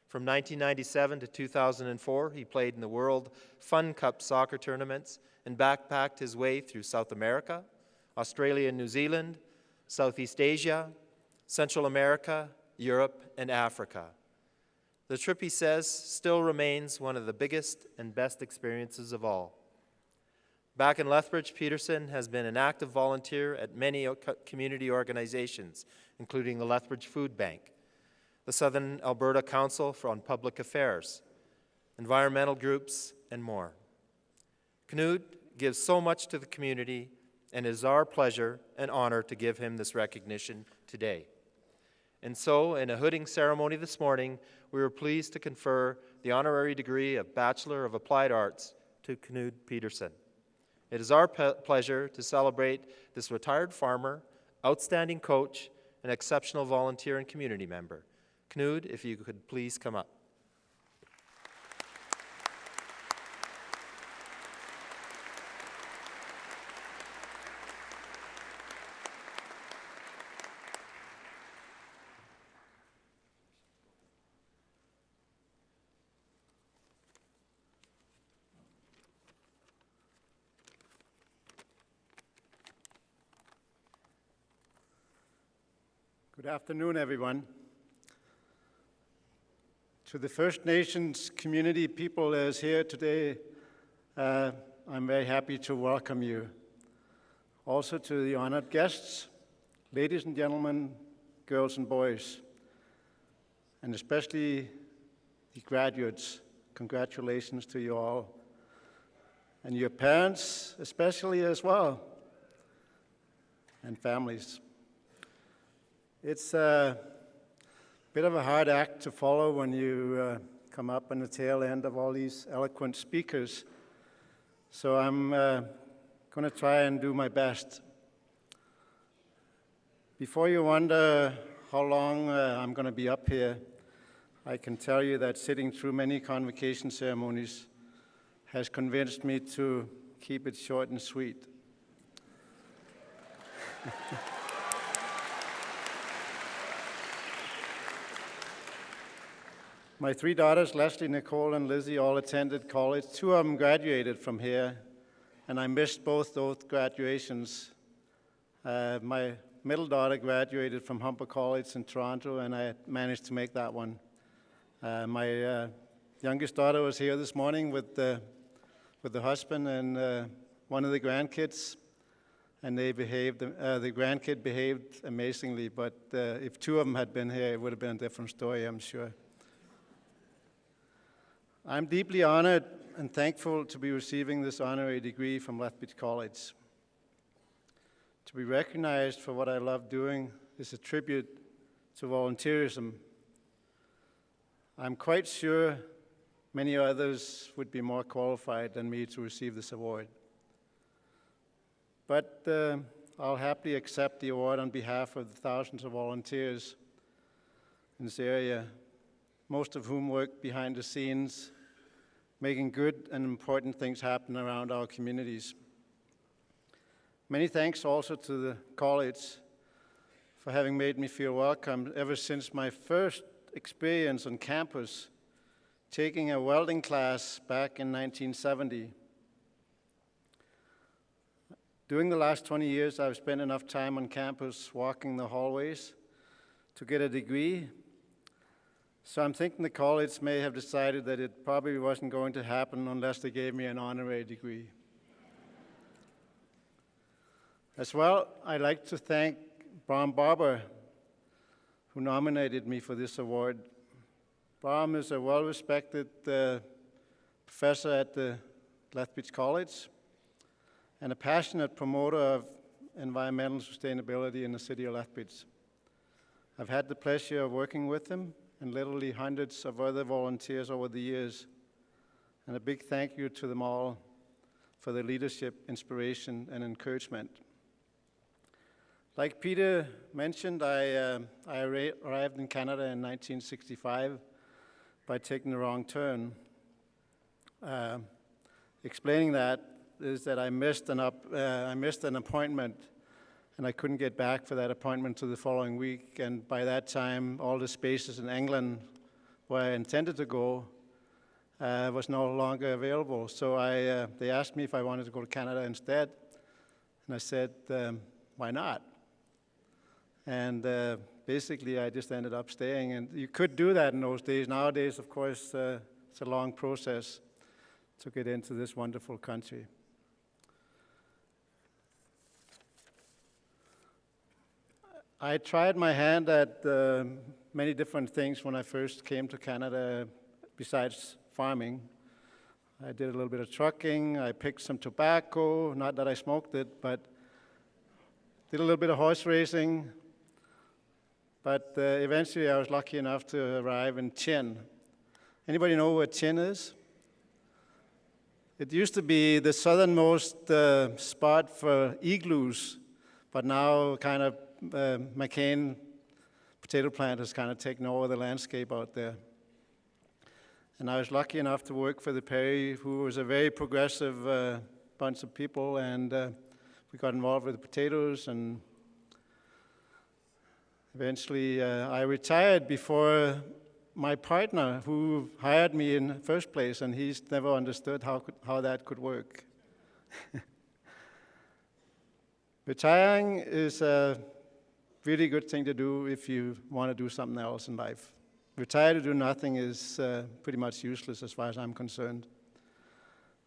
From 1997 to 2004, he played in the World Fun Cup soccer tournaments and backpacked his way through South America, Australia and New Zealand, Southeast Asia, Central America, Europe, and Africa. The trip, he says, still remains one of the biggest and best experiences of all. Back in Lethbridge, Petersen has been an active volunteer at many community organizations, including the Lethbridge Food Bank, the Southern Alberta Council on Public Affairs, environmental groups, and more. Knud gives so much to the community, and it is our pleasure and honor to give him this recognition today. And so, in a hooding ceremony this morning, we were pleased to confer the honorary degree of Bachelor of Applied Arts to Knud Petersen. It is our pleasure to celebrate this retired farmer, outstanding coach, and exceptional volunteer and community member. Knud, if you could please come up. Good afternoon, everyone. To the First Nations community people that is here today, I'm very happy to welcome you. Also to the honored guests, ladies and gentlemen, girls and boys, and especially the graduates, congratulations to you all. And your parents especially as well, and families. It's a bit of a hard act to follow when you come up on the tail end of all these eloquent speakers. So I'm going to try and do my best. Before you wonder how long I'm going to be up here, I can tell you that sitting through many convocation ceremonies has convinced me to keep it short and sweet. My three daughters, Leslie, Nicole, and Lizzie, all attended college. Two of them graduated from here, and I missed both those graduations. My middle daughter graduated from Humber College in Toronto, and I managed to make that one. My youngest daughter was here this morning with the husband and one of the grandkids, and they behaved. The grandkid behaved amazingly, but if two of them had been here, it would have been a different story, I'm sure. I'm deeply honored and thankful to be receiving this honorary degree from Lethbridge College. To be recognized for what I love doing is a tribute to volunteerism. I'm quite sure many others would be more qualified than me to receive this award. But I'll happily accept the award on behalf of the thousands of volunteers in this area, most of whom work behind the scenes, making good and important things happen around our communities. Many thanks also to the college for having made me feel welcome ever since my first experience on campus, taking a welding class back in 1970. During the last 20 years, I've spent enough time on campus walking the hallways to get a degree. So I'm thinking the college may have decided that it probably wasn't going to happen unless they gave me an honorary degree. As well, I'd like to thank Bram Barber, who nominated me for this award. Bram is a well-respected professor at the Lethbridge College and a passionate promoter of environmental sustainability in the city of Lethbridge. I've had the pleasure of working with him and literally hundreds of other volunteers over the years. And a big thank you to them all for their leadership, inspiration, and encouragement. Like Peter mentioned, I arrived in Canada in 1965 by taking the wrong turn. Explaining that is that I missed an appointment, and I couldn't get back for that appointment to the following week. And by that time, all the spaces in England where I intended to go was no longer available. So they asked me if I wanted to go to Canada instead, and I said, why not? And basically, I just ended up staying. And you could do that in those days. Nowadays, of course, it's a long process to get into this wonderful country. I tried my hand at many different things when I first came to Canada, besides farming. I did a little bit of trucking, I picked some tobacco, not that I smoked it, but did a little bit of horse racing. But eventually I was lucky enough to arrive in Chin. Anybody know what Chin is? It used to be the southernmost spot for igloos, but now kind of McCain potato plant has kind of taken over the landscape out there. And I was lucky enough to work for the Perry, who was a very progressive bunch of people, and we got involved with the potatoes, and eventually I retired before my partner, who hired me in the first place, and he's never understood how that could work. Retiring is a really good thing to do if you want to do something else in life. Retire to do nothing is pretty much useless as far as I'm concerned.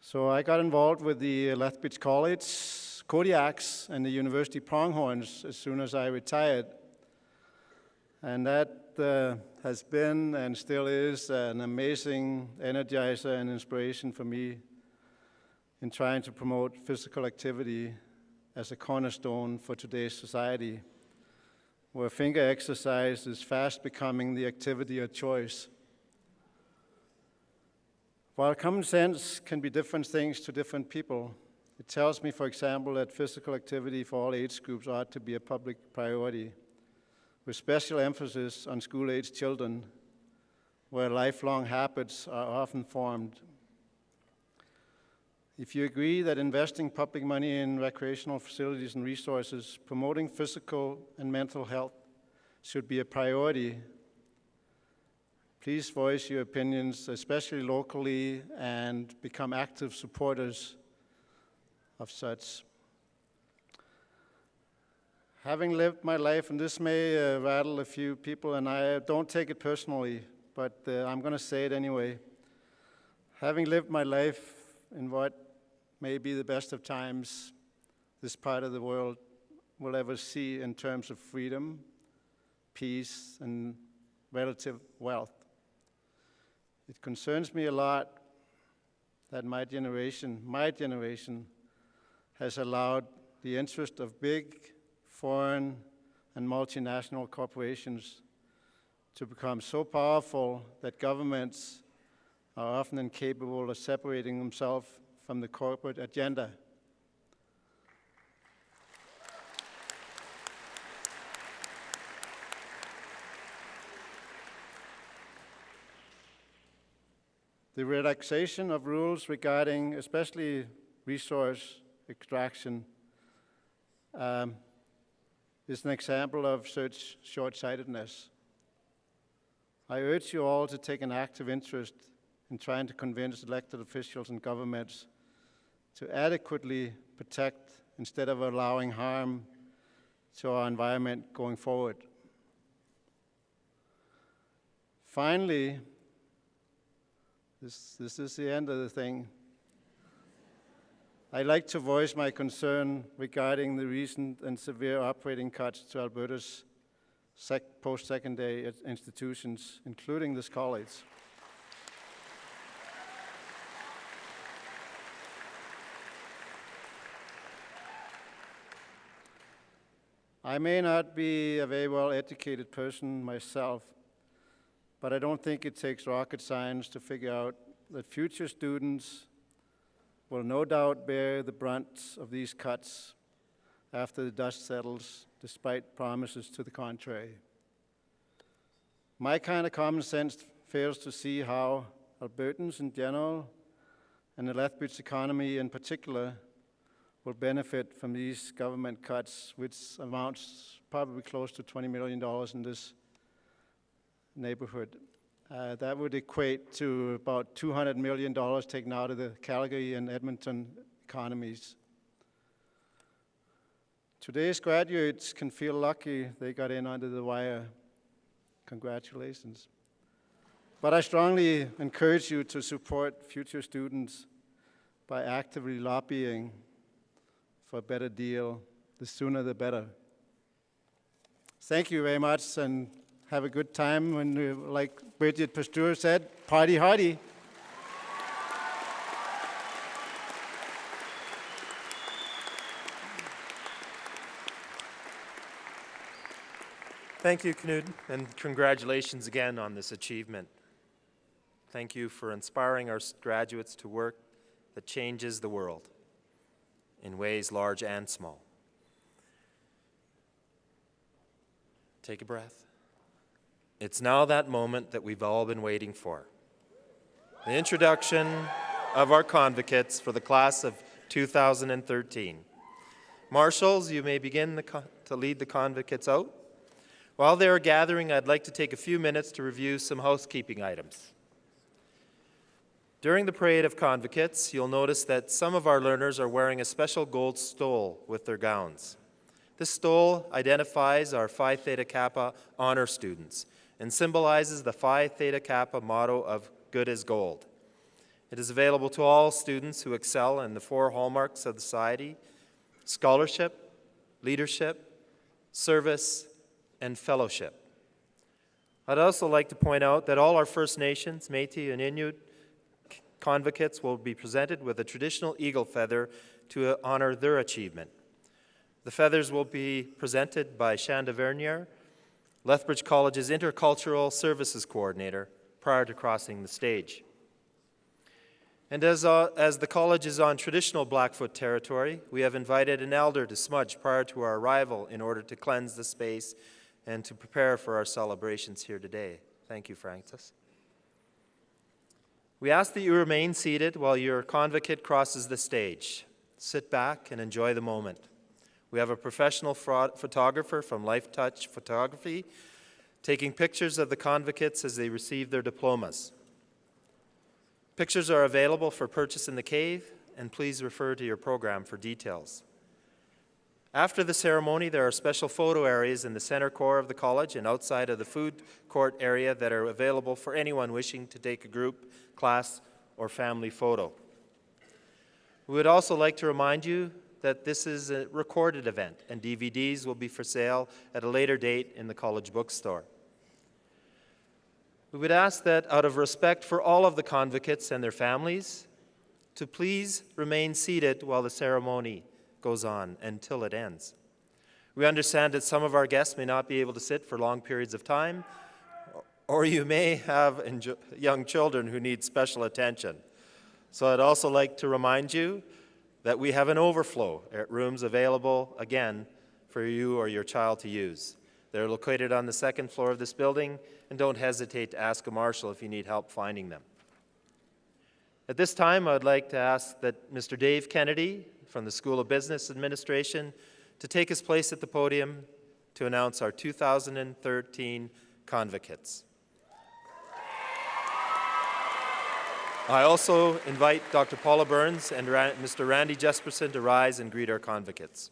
So I got involved with the Lethbridge College, Kodiaks, and the University Pronghorns as soon as I retired. And that has been and still is an amazing energizer and inspiration for me in trying to promote physical activity as a cornerstone for today's society, where finger exercise is fast becoming the activity of choice. While common sense can be different things to different people, it tells me, for example, that physical activity for all age groups ought to be a public priority, with special emphasis on school-age children, where lifelong habits are often formed. If you agree that investing public money in recreational facilities and resources, promoting physical and mental health should be a priority, please voice your opinions, especially locally, and become active supporters of such. Having lived my life, and this may rattle a few people, and I don't take it personally, but I'm going to say it anyway. Having lived my life in what may be the best of times this part of the world will ever see in terms of freedom, peace, and relative wealth, it concerns me a lot that my generation has allowed the interest of big foreign and multinational corporations to become so powerful that governments are often incapable of separating themselves from the corporate agenda. The relaxation of rules regarding especially resource extraction is an example of such short-sightedness. I urge you all to take an active interest in trying to convince elected officials and governments to adequately protect instead of allowing harm to our environment going forward. Finally, this is the end of the thing. I'd like to voice my concern regarding the recent and severe operating cuts to Alberta's post-secondary institutions, including this college. I may not be a very well-educated person myself, but I don't think it takes rocket science to figure out that future students will no doubt bear the brunt of these cuts after the dust settles, despite promises to the contrary. My kind of common sense fails to see how Albertans in general, and the Lethbridge economy in particular, will benefit from these government cuts, which amounts probably close to $20 million in this neighborhood. That would equate to about $200 million taken out of the Calgary and Edmonton economies. Today's graduates can feel lucky they got in under the wire. Congratulations. But I strongly encourage you to support future students by actively lobbying for a better deal. The sooner the better. Thank you very much, and have a good time. When, like Bridget Pasteur said, party hardy. Thank you, Knud, and congratulations again on this achievement. Thank you for inspiring our graduates to work that changes the world in ways large and small. Take a breath. It's now that moment that we've all been waiting for. The introduction of our convocates for the class of 2013. Marshals, you may begin to lead the convocates out. While they are gathering, I'd like to take a few minutes to review some housekeeping items. During the parade of convocates, you'll notice that some of our learners are wearing a special gold stole with their gowns. This stole identifies our Phi Theta Kappa honor students and symbolizes the Phi Theta Kappa motto of good as gold. It is available to all students who excel in the 4 hallmarks of the society: scholarship, leadership, service, and fellowship. I'd also like to point out that all our First Nations, Métis, and Inuit convocates will be presented with a traditional eagle feather to honor their achievement. The feathers will be presented by Shanda Vernier, Lethbridge College's Intercultural Services Coordinator, prior to crossing the stage. And as the college is on traditional Blackfoot territory, we have invited an elder to smudge prior to our arrival in order to cleanse the space and to prepare for our celebrations here today. Thank you, Francis. We ask that you remain seated while your convocate crosses the stage. Sit back and enjoy the moment. We have a professional photographer from Life Touch Photography taking pictures of the convocates as they receive their diplomas. Pictures are available for purchase in the cave, and please refer to your program for details. After the ceremony, there are special photo areas in the center core of the college and outside of the food court area that are available for anyone wishing to take a group, class, or family photo. We would also like to remind you that this is a recorded event, and DVDs will be for sale at a later date in the college bookstore. We would ask that, out of respect for all of the convocates and their families, to please remain seated while the ceremony goes on until it ends. We understand that some of our guests may not be able to sit for long periods of time, or you may have young children who need special attention. So I'd also like to remind you that we have an overflow at rooms available, again, for you or your child to use. They're located on the 2nd floor of this building, and don't hesitate to ask a marshal if you need help finding them. At this time, I would like to ask that Mr. Dave Kennedy from the School of Business Administration to take his place at the podium to announce our 2013 convocates. I also invite Dr. Paula Burns and Mr. Randy Jesperson to rise and greet our convocates.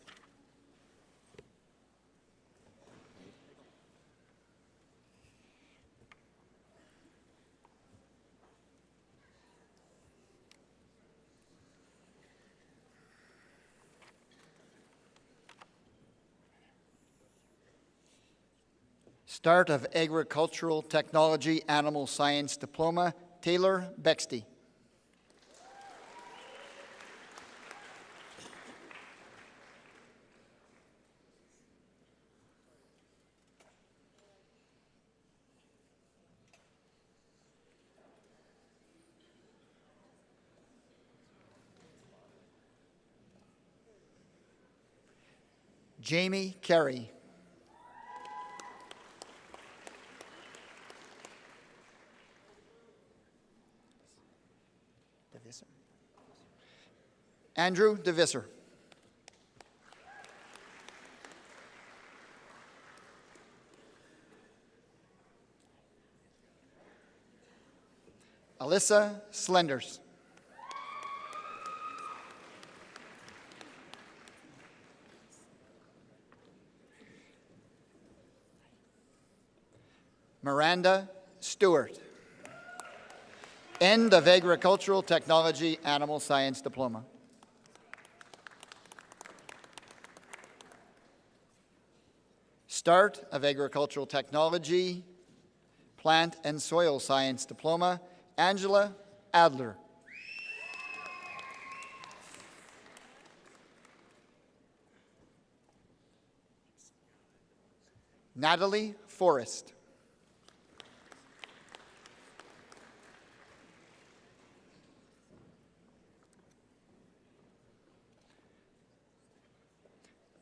Start of Agricultural Technology Animal Science Diploma, Taylor Bexty. Jamie Carey. Andrew DeVisser. Alyssa Slenders. Miranda Stewart. End of Agricultural Technology Animal Science Diploma. Start of Agricultural Technology, Plant and Soil Science Diploma, Angela Adler. Natalie Forrest.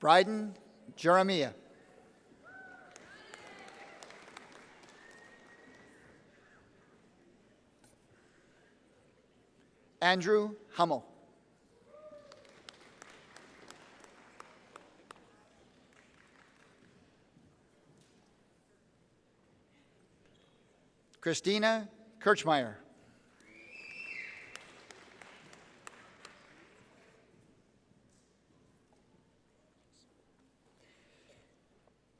Bryden Jeremiah. Andrew Hummel. Christina Kirchmeier.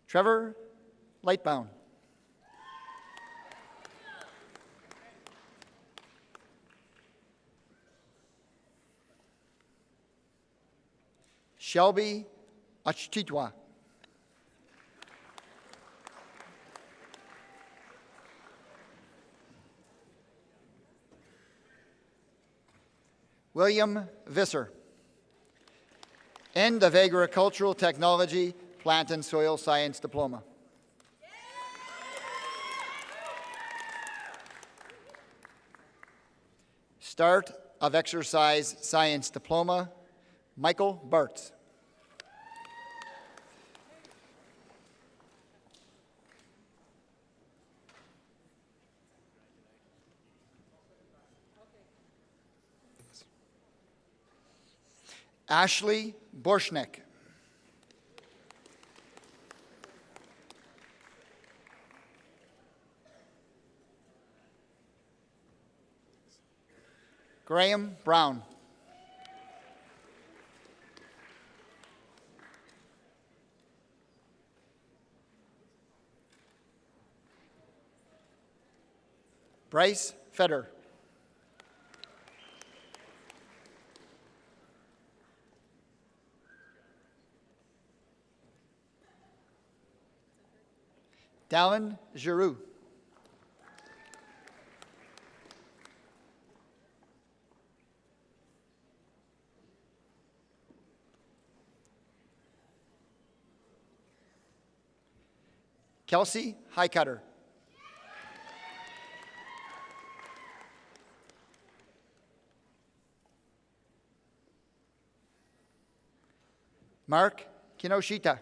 Trevor Lightbound. Shelby Achitwa. William Visser. End of Agricultural Technology, Plant and Soil Science Diploma. Start of Exercise Science Diploma, Michael Bartz. Ashley Borshnek. Graham Brown. Bryce Feder. Dallin Giroux. Kelsey Highcutter. Mark Kinoshita.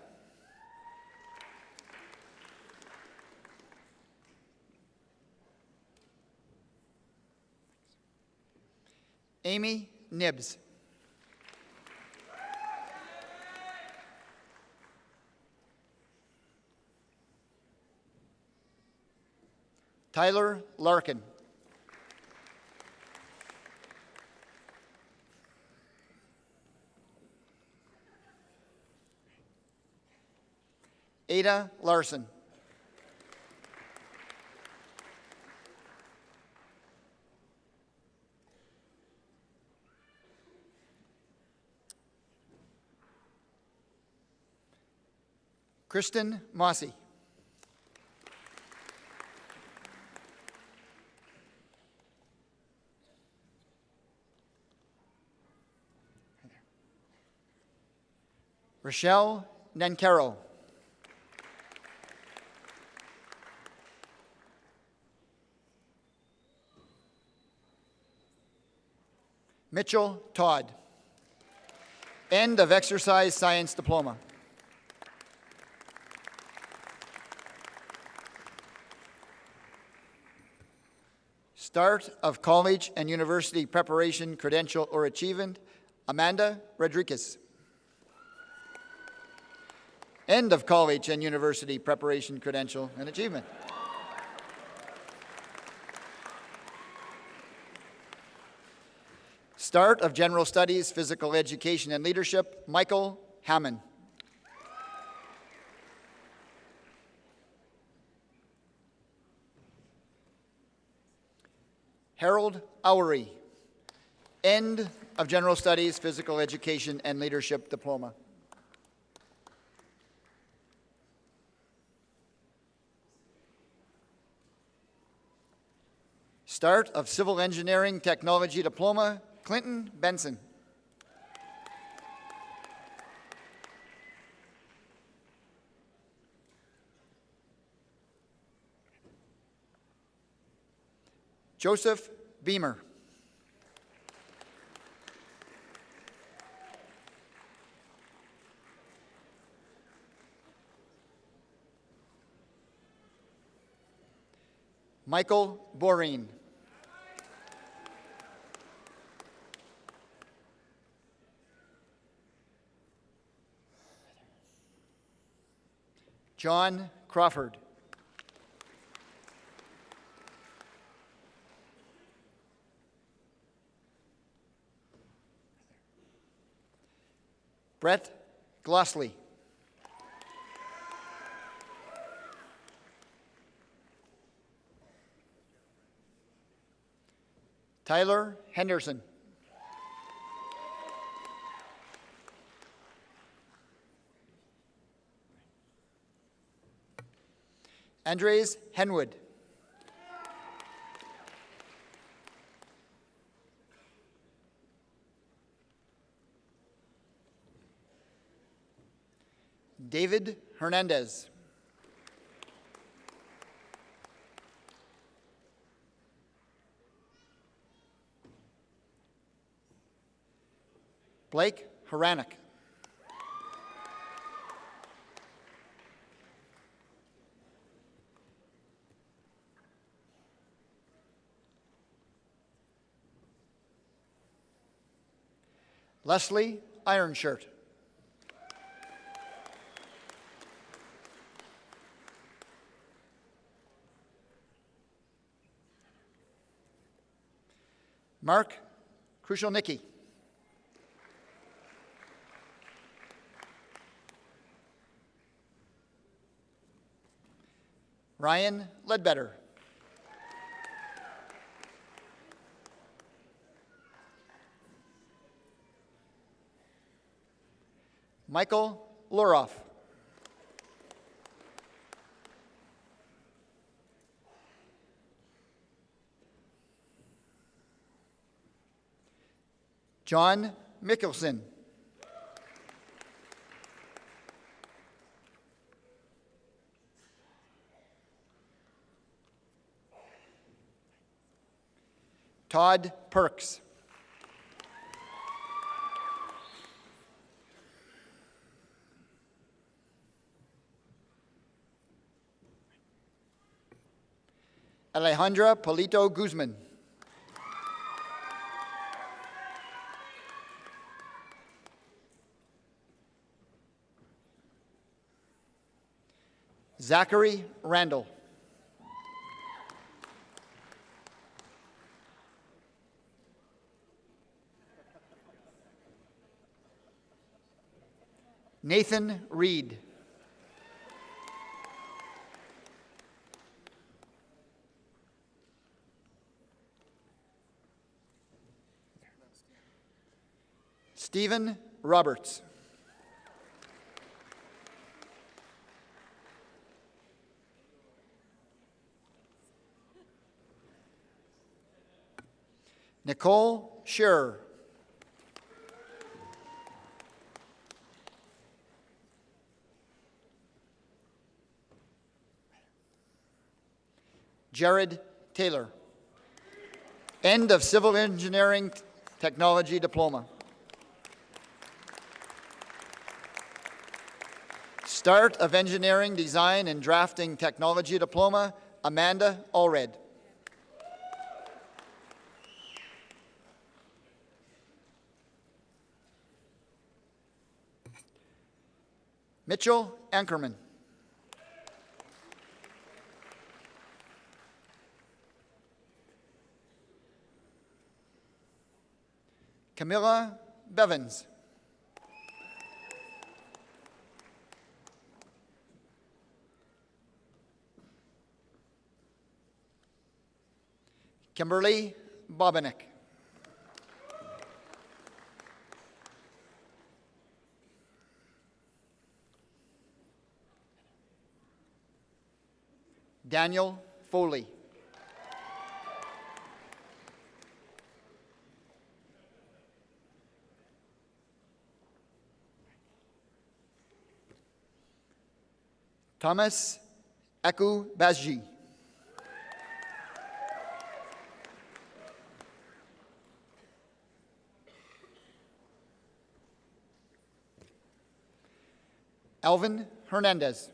Amy Nibbs. Tyler Larkin. Ada Larson. Kristen Mossy. Rochelle Nancaro. Mitchell Todd. End of Exercise Science Diploma. Start of College and University Preparation, Credential, or Achievement, Amanda Rodriguez. End of College and University Preparation, Credential, and Achievement. Start of General Studies, Physical Education, and Leadership, Michael Hammond. Harold Owery. End of General Studies, Physical Education, and Leadership Diploma. Start of Civil Engineering Technology Diploma, Clinton Benson. Joseph Beamer. Michael Boreen. John Crawford. Brett Glossley. Tyler Henderson. Andres Henwood. David Hernandez. Blake Haranek. Leslie Ironshirt. Mark Krushelnicki. Ryan Ledbetter. Michael Loroff. John Mickelson. Todd Perks. Alejandra Polito Guzman. Zachary Randall. Nathan Reed. Stephen Roberts. Nicole Scherer. Jared Taylor. End of Civil Engineering Technology Diploma. Start of Engineering, Design, and Drafting Technology Diploma, Amanda Allred. Mitchell Ankerman. Camilla Bevins. Kimberly Bobinek. Daniel Foley. Thomas Eku Basji. Alvin Hernandez.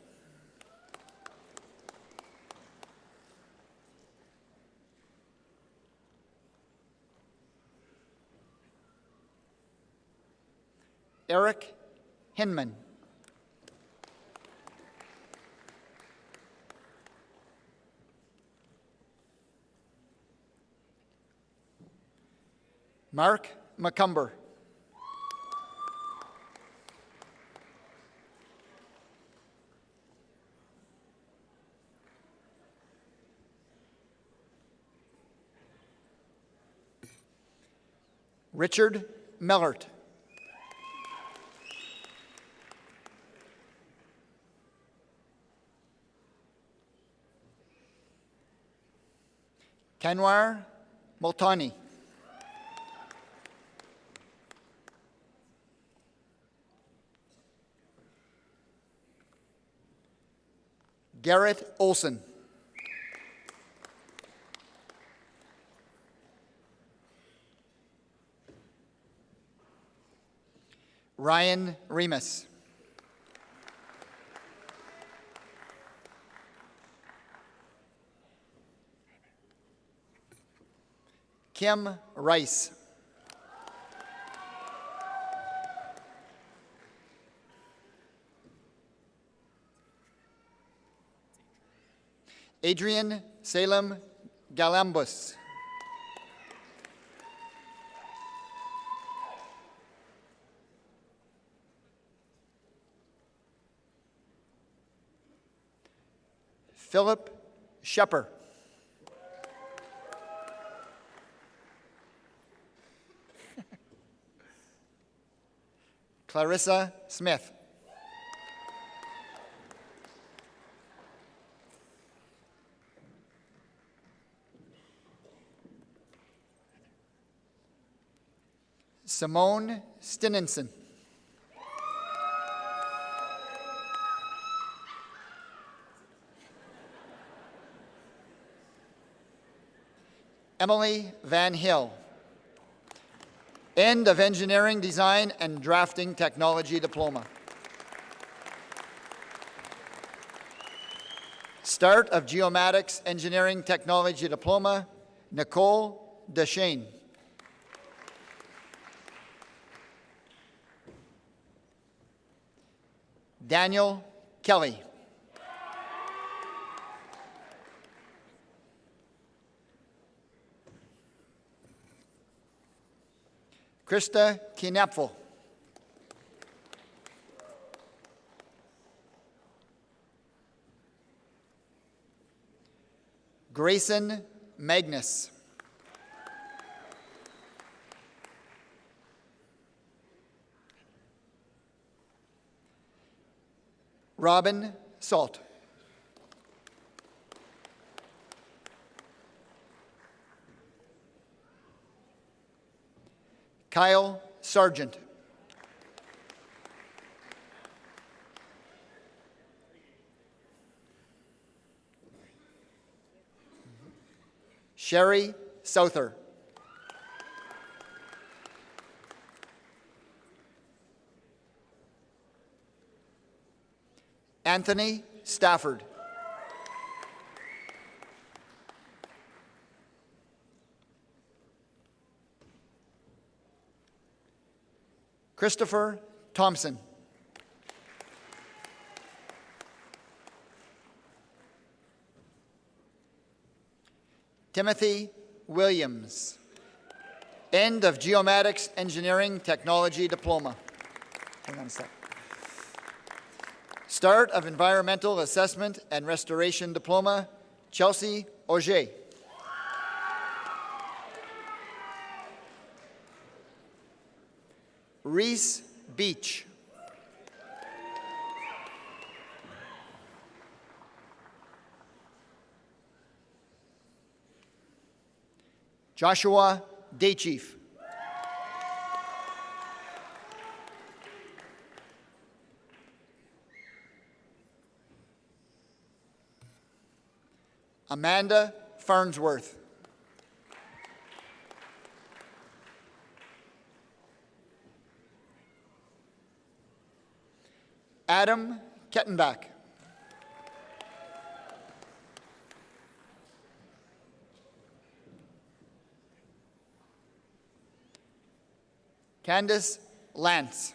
Eric Hinman. Mark McCumber. Richard Mellert. Kanwar Multani. Garrett Olson. Ryan Remus. Kim Rice. Adrian Salem Galambus. Philip Shepper. Clarissa Smith. Simone Stinninson. Emily Van Hill. End of Engineering, Design, and Drafting Technology Diploma. Start of Geomatics Engineering Technology Diploma, Nicole Deshane. Daniel Kelly. Krista Kinapfel. Grayson Magnus. Robin Salt. Kyle Sargent. Sherry Souther. Anthony Stafford. Christopher Thompson. Timothy Williams. End of Geomatics Engineering Technology Diploma. Hang on a sec. Start of Environmental Assessment and Restoration Diploma, Chelsea Auger. Reese Beach. Joshua Daychief. Amanda Farnsworth. Adam Kettenbach. Candace Lance.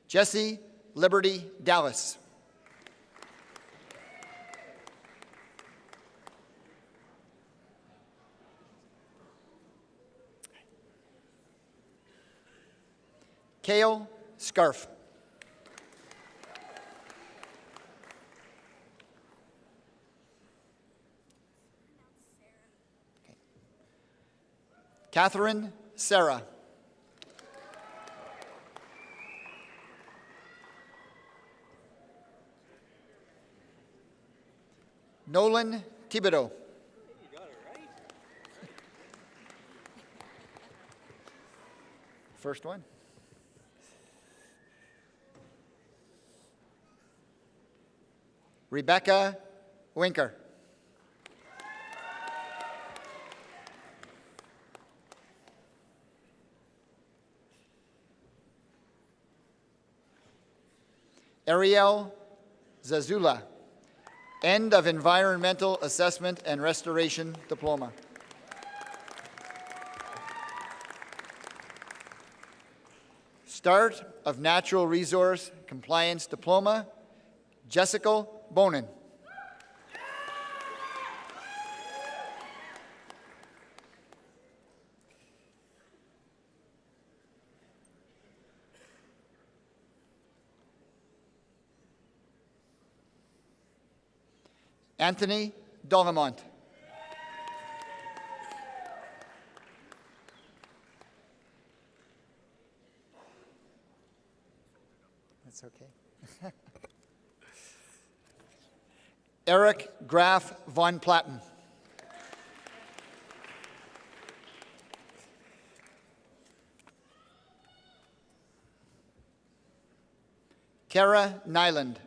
Jesse Liberty Dallas. Kale Scarf. Catherine Sarah. Nolan Thibodeau. First one. Rebecca Winker. Ariel Zazula. End of Environmental Assessment and Restoration Diploma. Start of Natural Resource Compliance Diploma, Jessica Bonin. Anthony Dollamont. That's okay. Eric Graf von Platten. Kara Nyland.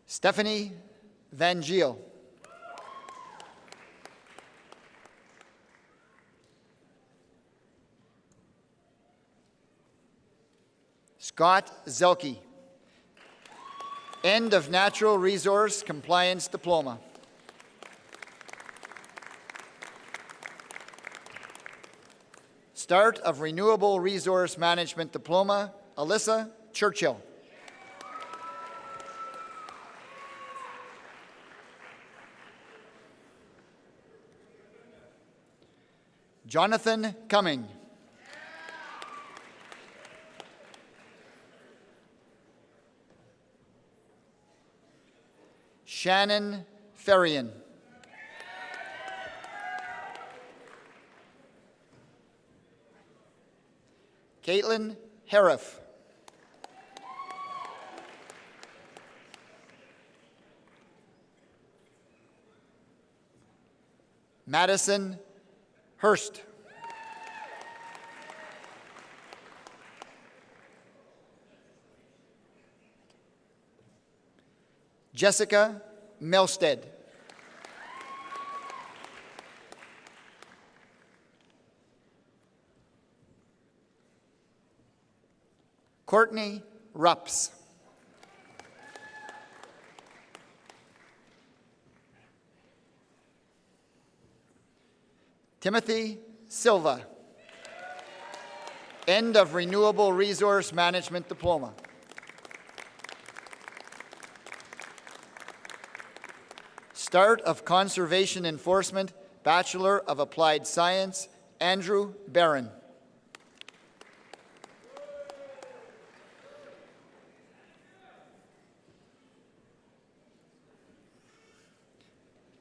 Stephanie Van Giel. Scott Zelke. End of Natural Resource Compliance Diploma. Start of Renewable Resource Management Diploma, Alyssa Churchill. Jonathan Cumming. Shannon Ferrian. Caitlin Hariff. Madison Hurst. Jessica Melstead. Courtney Rups. Timothy Silva. End of Renewable Resource Management Diploma. Start of Conservation Enforcement, Bachelor of Applied Science, Andrew Barron.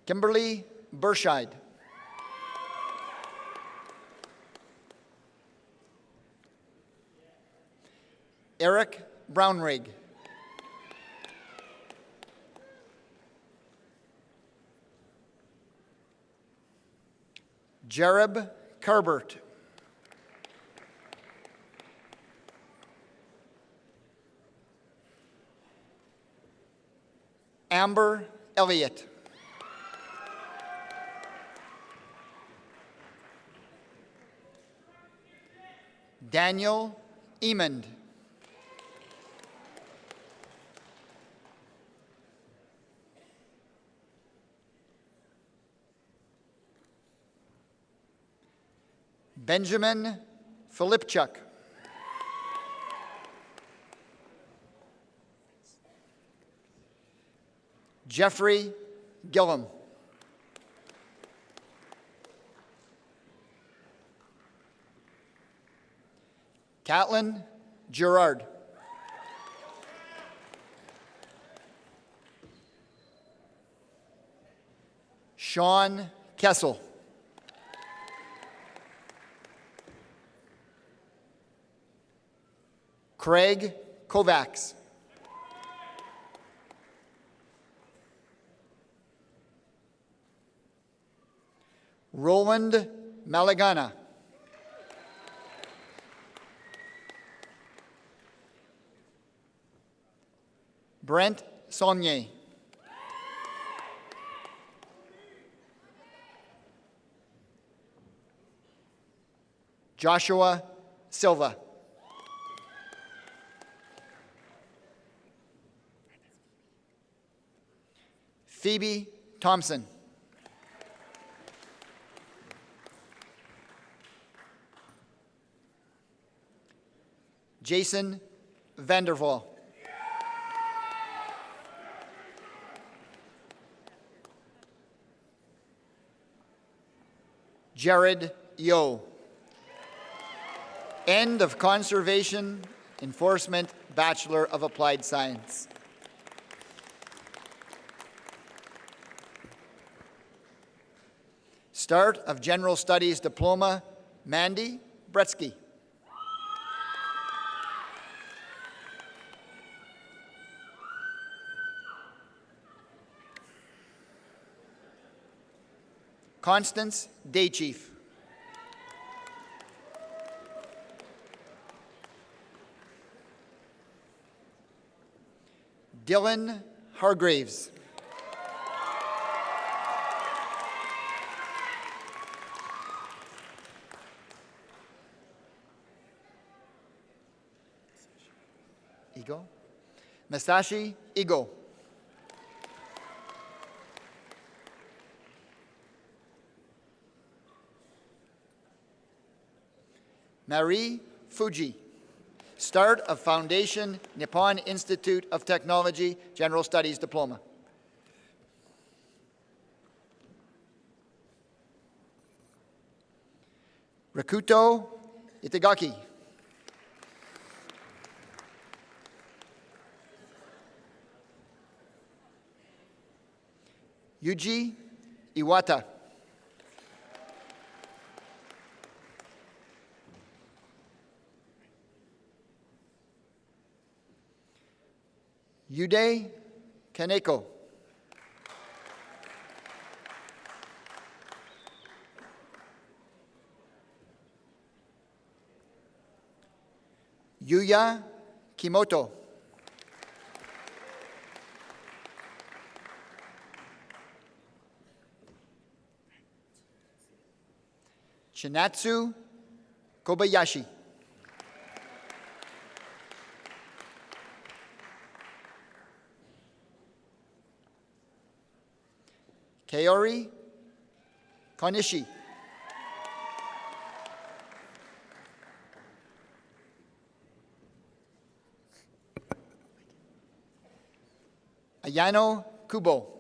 Kimberly Burscheid. Eric Brownrigg. Jereb Carbert. Amber Elliott. Daniel Emond. Benjamin Filipchuk. Jeffrey Gillum. Catlin Gerard. Sean Kessel. Craig Kovacs. Roland Malagana. Brent Saulnier. Joshua Silva. Phoebe Thompson. Jason Vanderval. Jared Yo. End of Conservation Enforcement Bachelor of Applied Science. Start of General Studies Diploma, Mandy Bretsky. Constance Daychief. Dylan Hargraves. Igo. Masashi Igo. Marie Fuji. Start of Foundation Nippon Institute of Technology General Studies Diploma. Rakuto Itagaki. Yuji Iwata. Yude Kaneko. Yuya Kimoto. Chinatsu Kobayashi. Kaori Konishi. Ayano Kubo.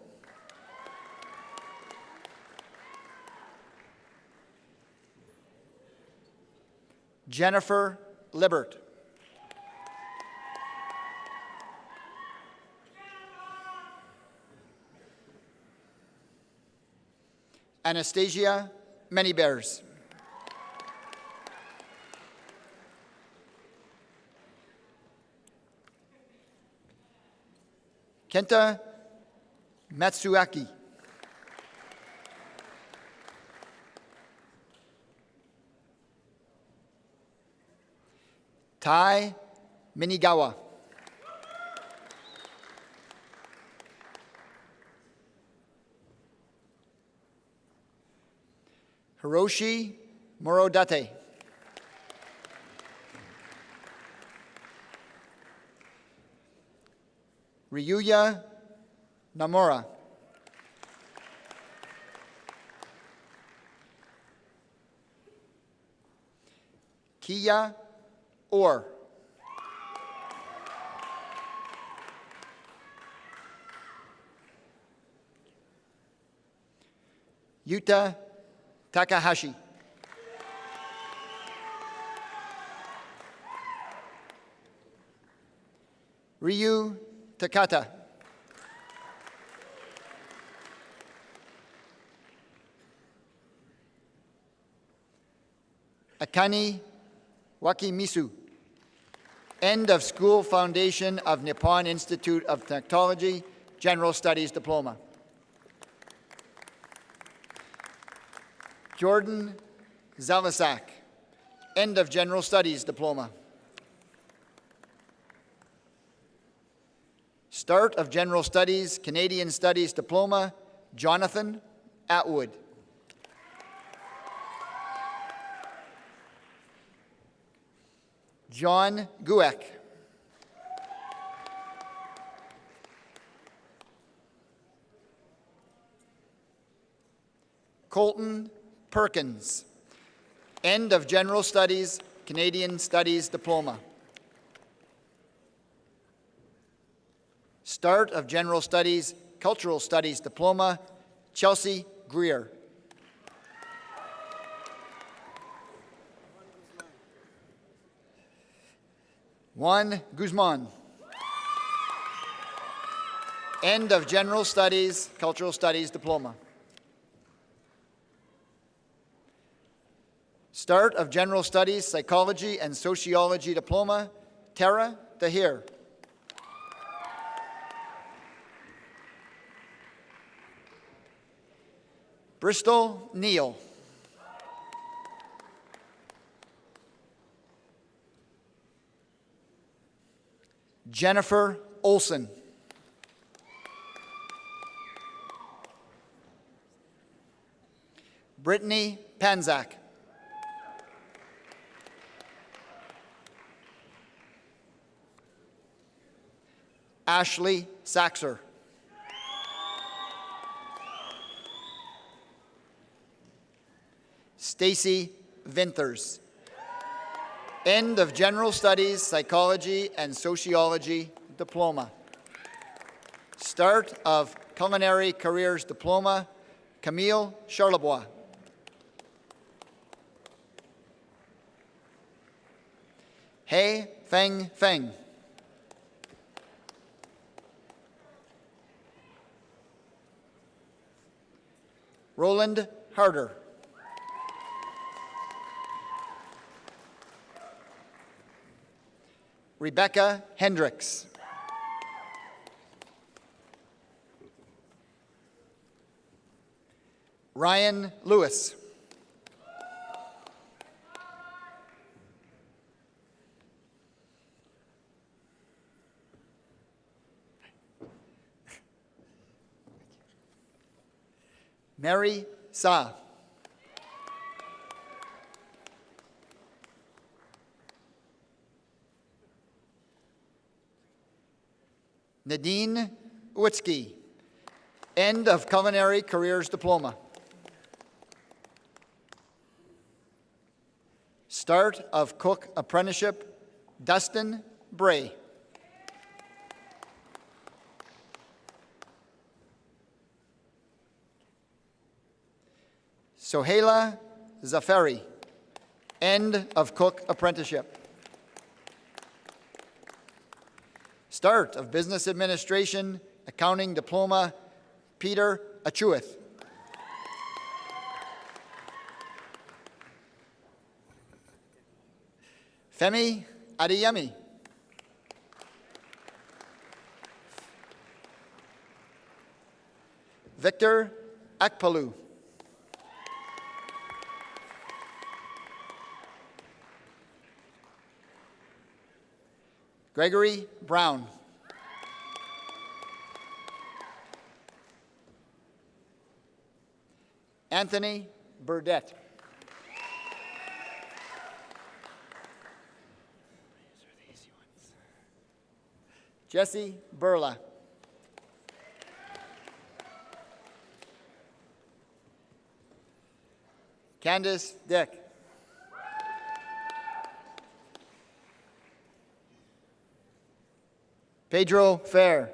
Jennifer Libert. Anastasia Manybears. Kenta Matsuaki. Tai Minigawa. Hiroshi Morodate. Ryuya Namura. Kiya Orr. Yuta Takahashi. Ryu Takata. Akane Wakimisu. End of School Foundation of Nippon Institute of Technology, General Studies Diploma. Jordan Zalisak. End of General Studies Diploma. Start of General Studies, Canadian Studies Diploma, Jonathan Atwood. John Guek. Colton Perkins. End of General Studies, Canadian Studies Diploma. Start of General Studies, Cultural Studies Diploma, Chelsea Greer. Juan Guzman. End of General Studies, Cultural Studies Diploma. Start of General Studies, Psychology and Sociology Diploma, Tara Tahir. Bristol Neal. Jennifer Olson. Brittany Panzak. Ashley Saxer. Stacy Vinthers. End of General Studies, Psychology and Sociology Diploma. Start of Culinary Careers Diploma, Camille Charlebois. Hei Feng Feng. Roland Harder. Rebecca Hendricks. Ryan Lewis. Mary Sa. Nadine Uitsky. End of Culinary Careers Diploma. Start of Cook Apprenticeship, Dustin Bray. Sohaila Zafari. End of Cook Apprenticeship. Start of Business Administration, Accounting Diploma, Peter Achuith. Femi Adeyemi. Victor Akpalu. Gregory Brown. Anthony Burdett. Jesse Burla. Candace Dick. Pedro Fair.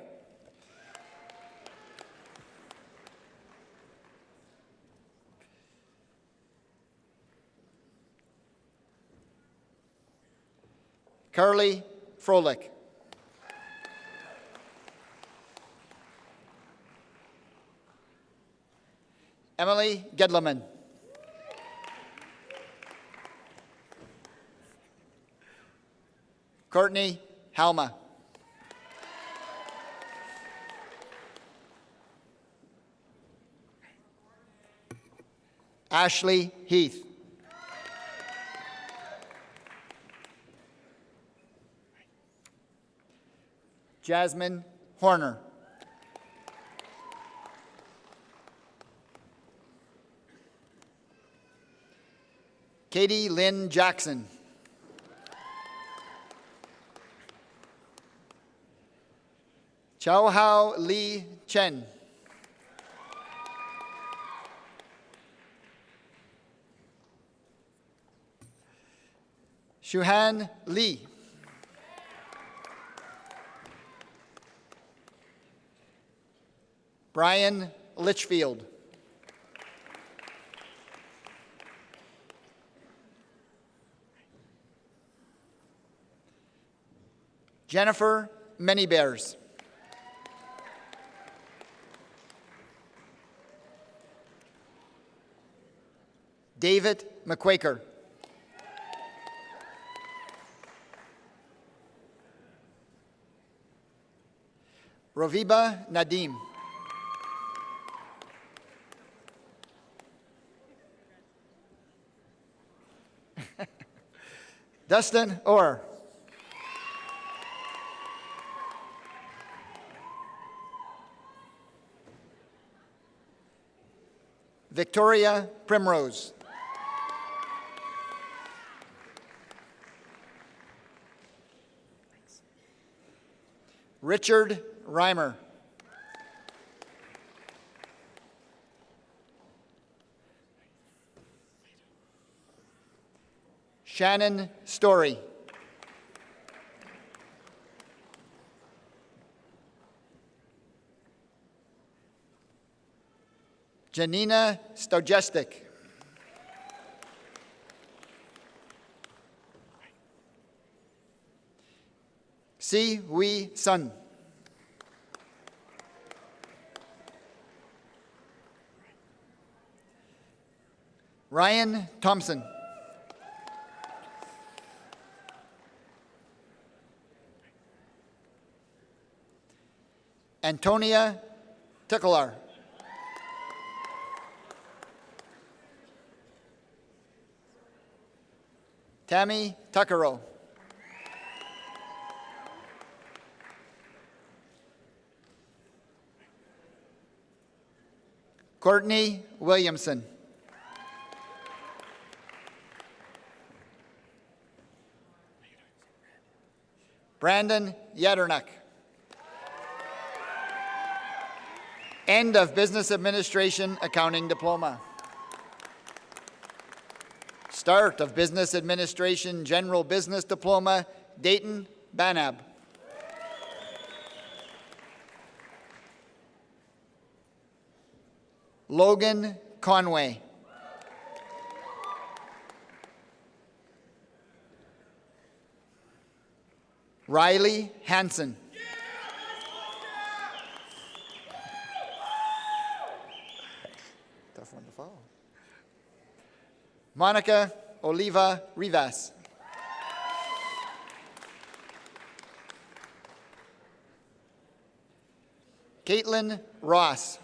Carly Froelich. Emily Gedleman. Courtney Halma. Ashley Heath. Jasmine Horner. Katie Lynn Jackson. Chow Hao Lee Chen. Shuhan Lee. Brian Litchfield. Jennifer Manybears. David McQuaker. Roviba Nadim. Dustin Orr. Victoria Primrose. Richard Reimer. Shannon Story. Janina Stojestic. Si Wee Sun. Ryan Thompson. Antonia Tickler. Tammy Tuckero. Courtney Williamson. Brandon Yadernuk. End of Business Administration Accounting Diploma. Start of Business Administration General Business Diploma, Dayton Banab. Logan Conway. Riley Hansen. Tough one to follow. Monica Oliva Rivas. Caitlin Ross.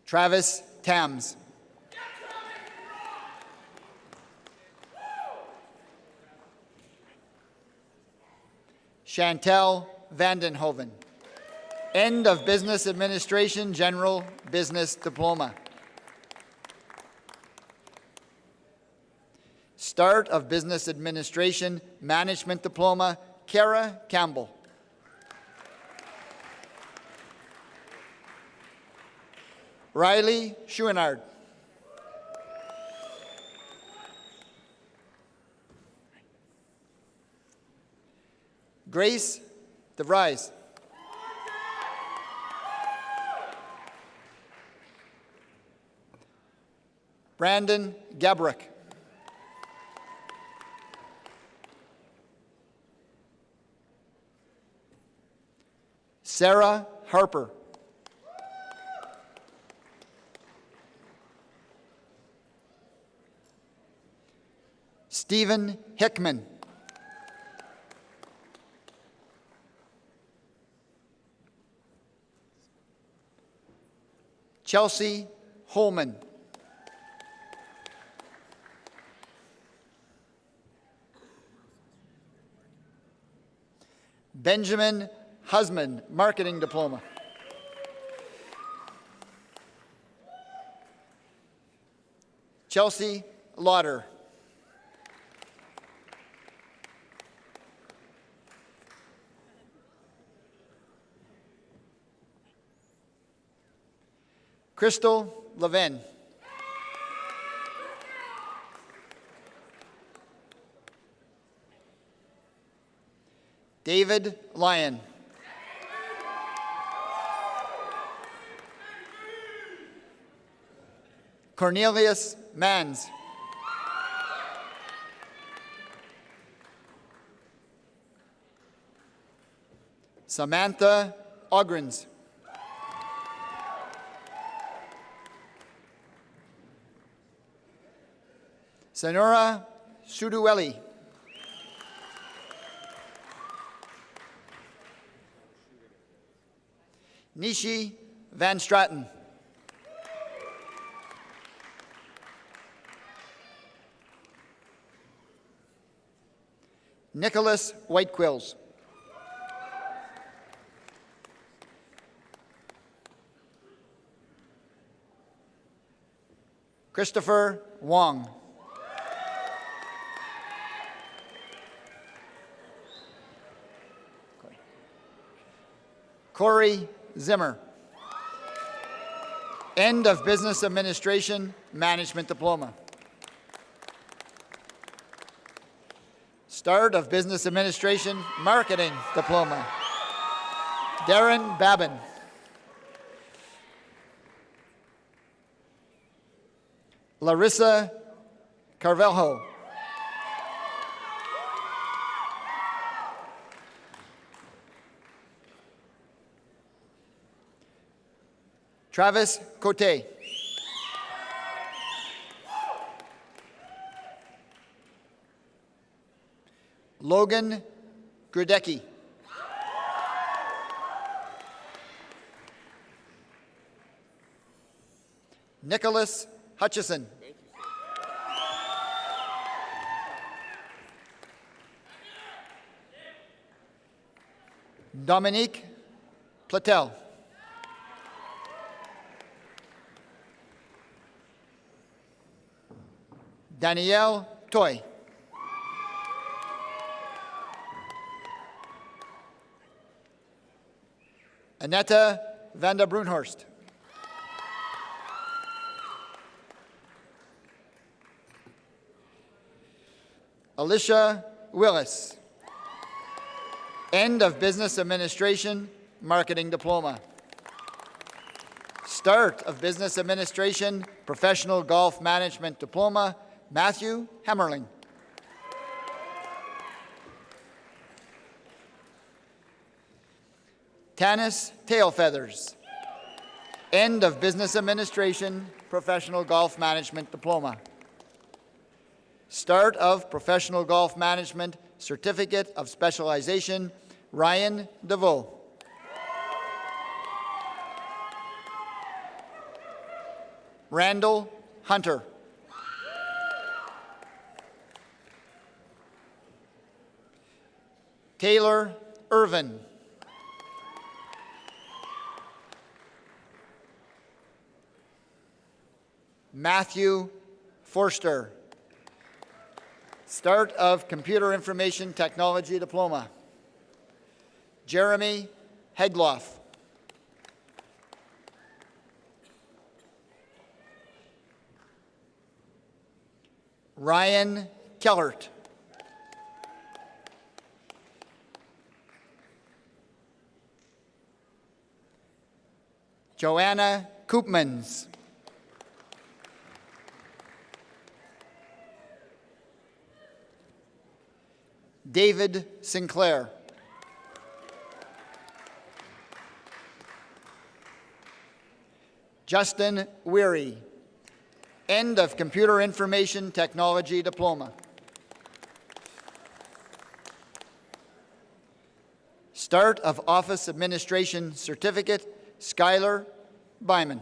Travis Tams. Chantel Vandenhoven. End of Business Administration General Business Diploma. Start of Business Administration Management Diploma, Kara Campbell. Riley Schuenard. Grace DeVries. Brandon Gabrick. Sarah Harper. Stephen Hickman. Chelsea Holman. Benjamin Husband, Marketing Diploma. Chelsea Lauder. Crystal Levin. David Lyon. Cornelius Mans. Samantha Ogrins. Sonora Sudueli. Nishi Van Straten. Nicholas Whitequills. Christopher Wong. Corey Zimmer. End of Business Administration Management Diploma. Start of Business Administration Marketing Diploma. Darren Babin. Larissa Carvelho. Travis Cote. Logan Grudecki. Nicholas Hutchison. Dominique Platel. Danielle Toy. Annetta van der Brunhorst. Alicia Willis. End of Business Administration Marketing Diploma. Start of Business Administration Professional Golf Management Diploma, Matthew Hammerling. Tanis Tailfeathers. End of Business Administration Professional Golf Management Diploma. Start of Professional Golf Management Certificate of Specialization, Ryan DeVoe. Randall Hunter. Taylor Irvin. Matthew Forster. Start of Computer Information Technology Diploma. Jeremy Hegloff. Ryan Kellert. Joanna Koopmans. David Sinclair. Justin Weary. End of Computer Information Technology Diploma. Start of Office Administration Certificate, Skylar Byman.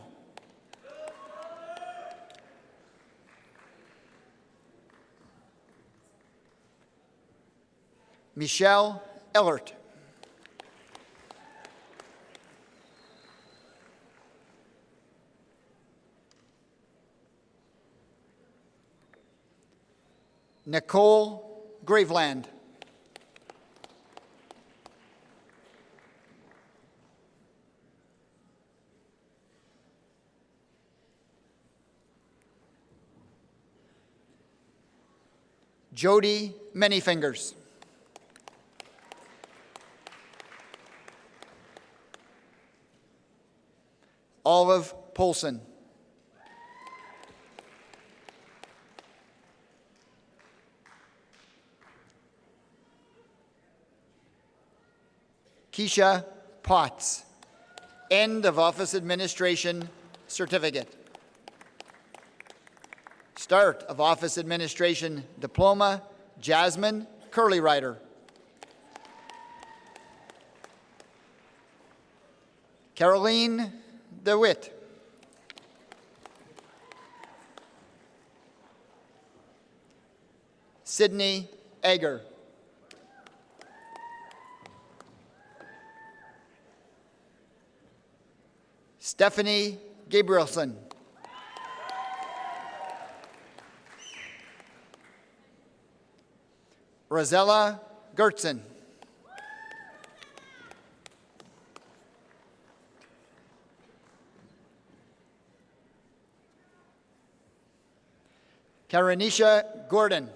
Michelle Ellert. Nicole Graveland. Jody Manyfingers. Olive Polson. Keisha Potts. End of Office Administration Certificate. Start of Office Administration Diploma, Jasmine Curleyrider. Caroline DeWitt. Sydney Egger. Stephanie Gabrielson. Rosella Gertzen. Karanisha Gordon.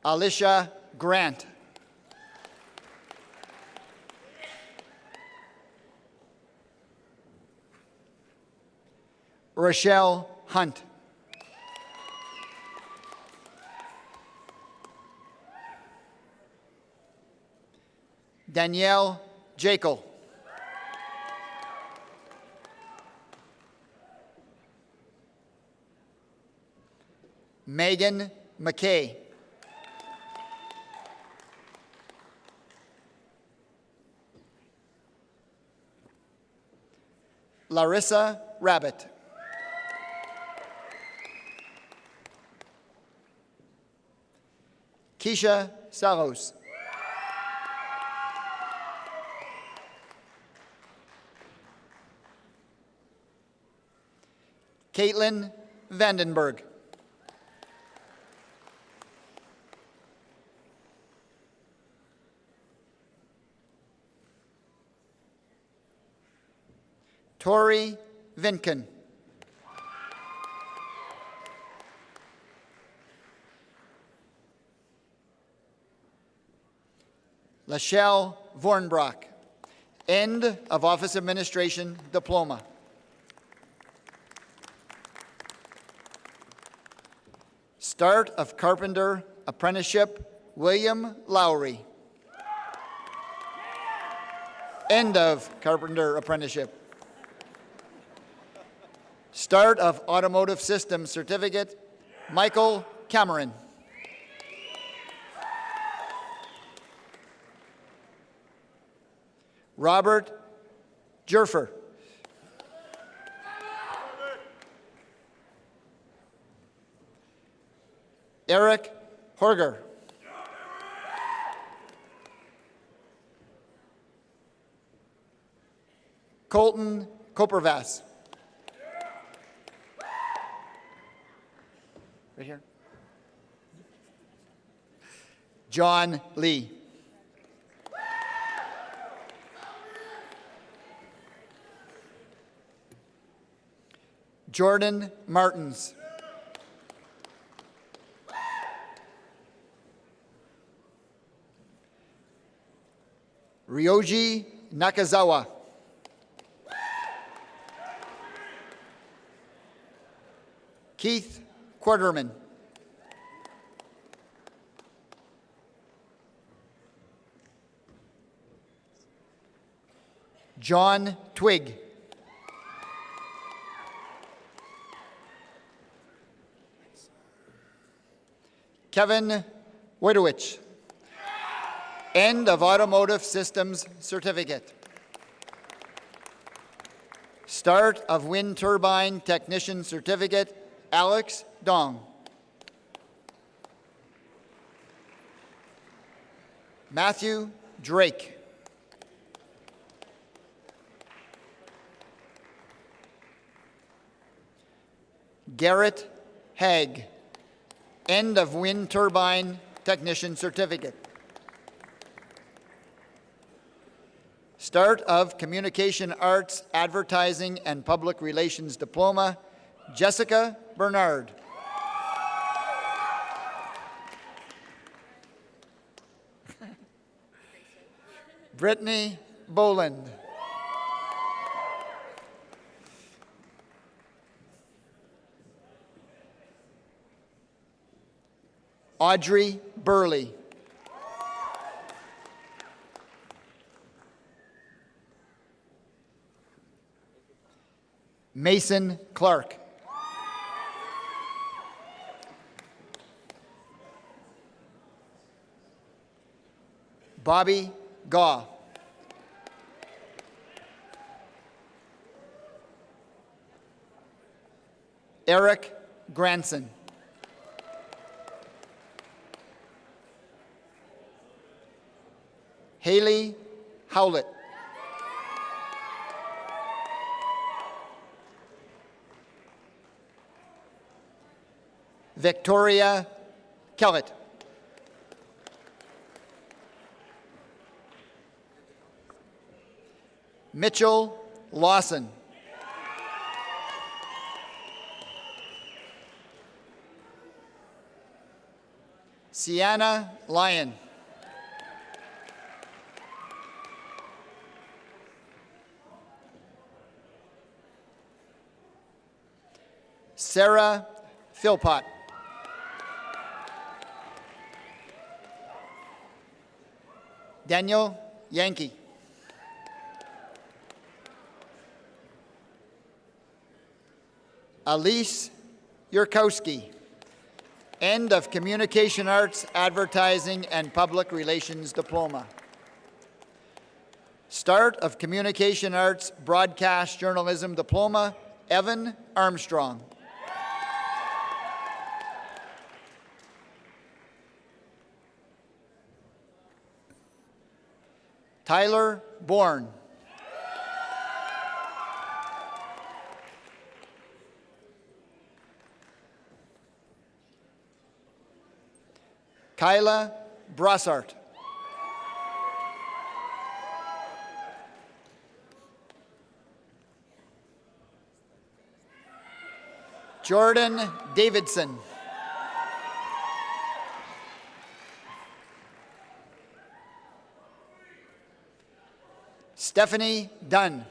Alicia Grant. Rochelle Hunt. Danielle Jekyll. Megan McKay. Larissa Rabbit. Keisha Saros. Caitlin Vandenberg. Tori Vinken. Lachelle Vornbrock. End of Office Administration Diploma. Start of Carpenter Apprenticeship, William Lowry. End of Carpenter Apprenticeship. Start of Automotive Systems Certificate, Michael Cameron. Robert Jerfer. Eric Horger. Colton Kopervass. Right here. John Lee. Jordan Martins. Ryoji Nakazawa. Keith Quarterman. John Twig. Kevin Wojtowicz. End of Automotive Systems Certificate. Start of Wind Turbine Technician Certificate, Alex Dong. Matthew Drake. Garrett Haig. End of Wind Turbine Technician Certificate. Start of Communication Arts, Advertising, and Public Relations Diploma, Jessica Bernard. Brittany Boland. Audrey Burley. Mason Clark. Bobby Gaw. Eric Granson. Haley Howlett. Victoria Kellett. Mitchell Lawson. Sienna Lyon. Sarah Philpott. Daniel Yankee. Elise Yurkowski. End of Communication Arts, Advertising, and Public Relations Diploma. Start of Communication Arts, Broadcast Journalism Diploma, Evan Armstrong. Tyler Bourne. Kyla Brossart. Jordan Davidson. Stephanie Dunn.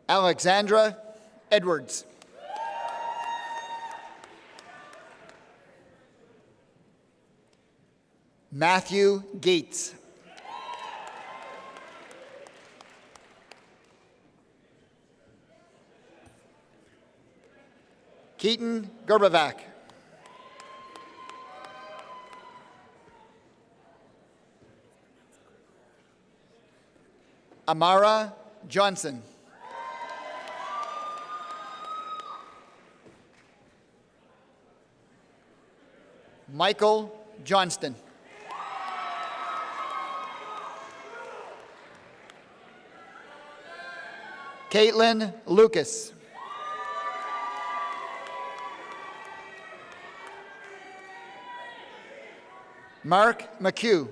Alexandra Edwards. Matthew Gates. Keaton Gerbavac. Amara Johnson. Michael Johnston. Caitlin Lucas. Mark McHugh.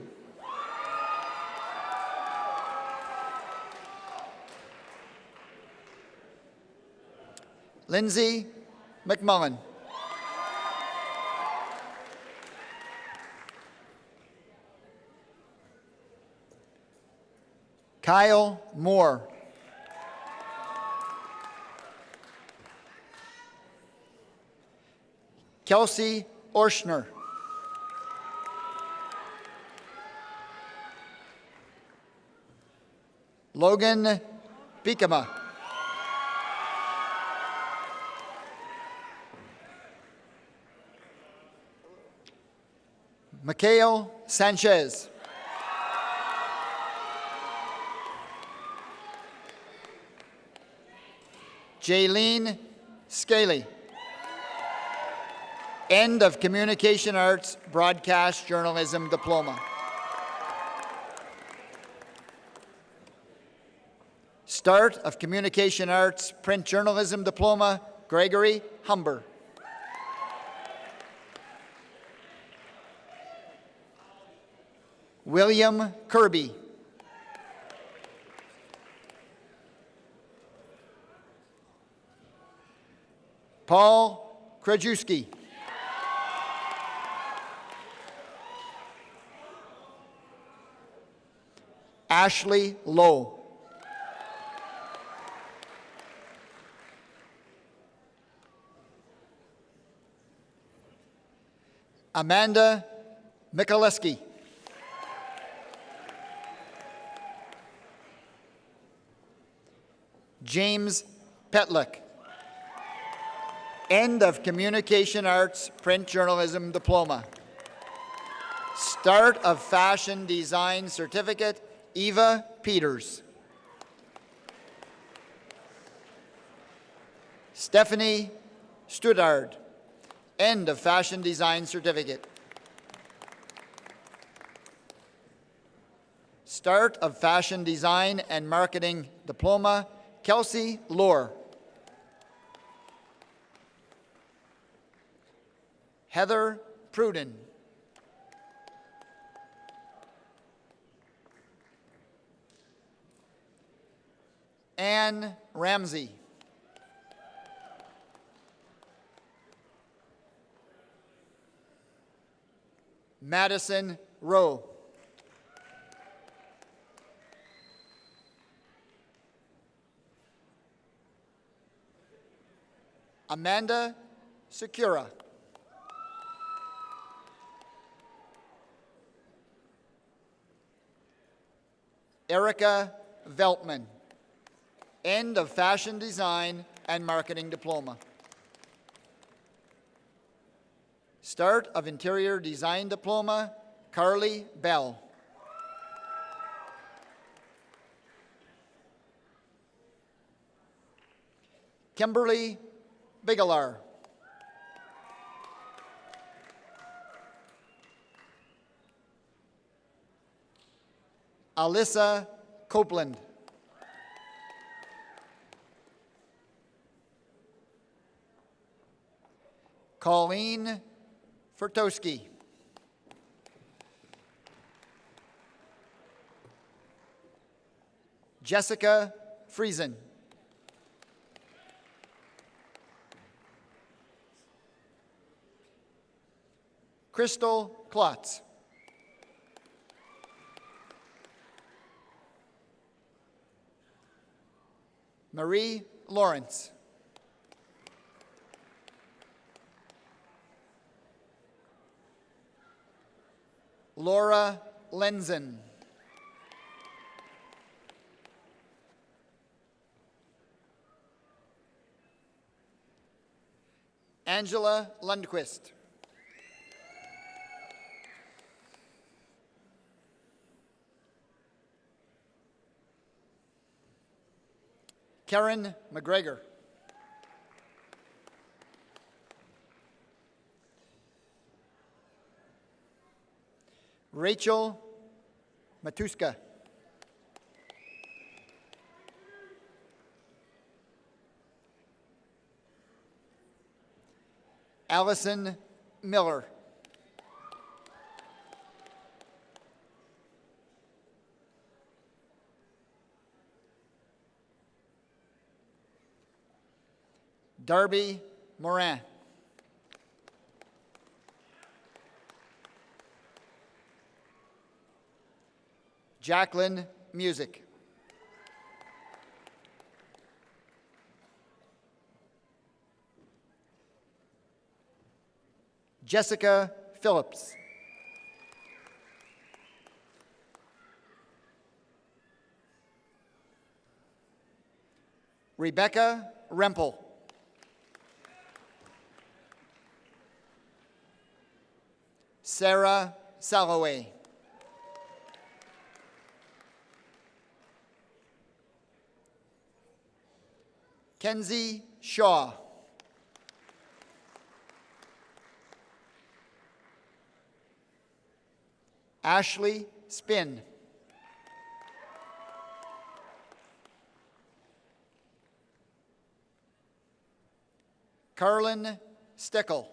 Lindsay McMullen. Kyle Moore. Kelsey Orschner. Logan Bikama. Mikhail Sanchez. Jaylene Scaly. End of Communication Arts Broadcast Journalism Diploma. Start of Communication Arts Print Journalism Diploma, Gregory Humber. William Kirby. Paul Krajewski. Ashley Lowe. Amanda Mikuleski. James Petlick. End of Communication Arts Print Journalism Diploma. Start of Fashion Design Certificate, Eva Peters. Stephanie Studard. End of Fashion Design Certificate. Start of Fashion Design and Marketing Diploma, Kelsey Lohr. Heather Pruden. Anne Ramsey. Madison Rowe. Amanda Secura. Erica Veltman. End of Fashion Design and Marketing Diploma. Start of Interior Design Diploma, Carly Bell. Kimberly Bigelar. Alyssa Copeland. Colleen Fertowski. Jessica Friesen. Crystal Klotz. Marie Lawrence. Laura Lenzen. Angela Lundquist. Karen McGregor. Rachel Matuska. Allison Miller. Darby Morin. Jacqueline Music. Jessica Phillips. Rebecca Rempel. Sarah Salloway. Kenzie Shaw. Ashley Spin. Carlin Stickle.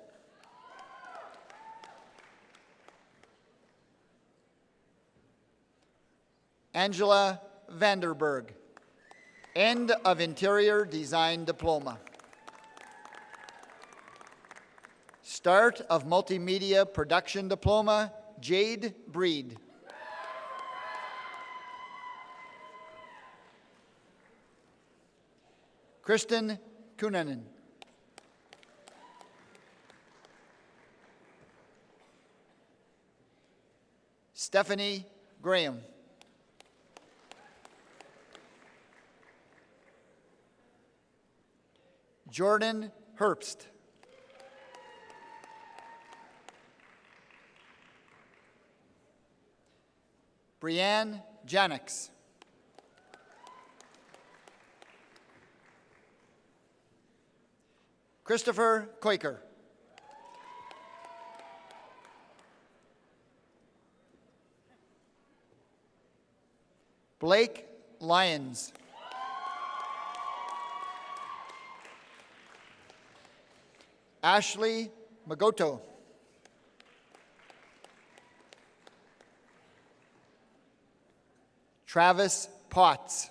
Angela Vanderberg. End of Interior Design Diploma. Start of Multimedia Production Diploma, Jade Breed. Kristen Kunanen. Stephanie Graham. Jordan Herbst. Brianne Janix. Christopher Quaker. Blake Lyons. Ashley Magoto. Travis Potts.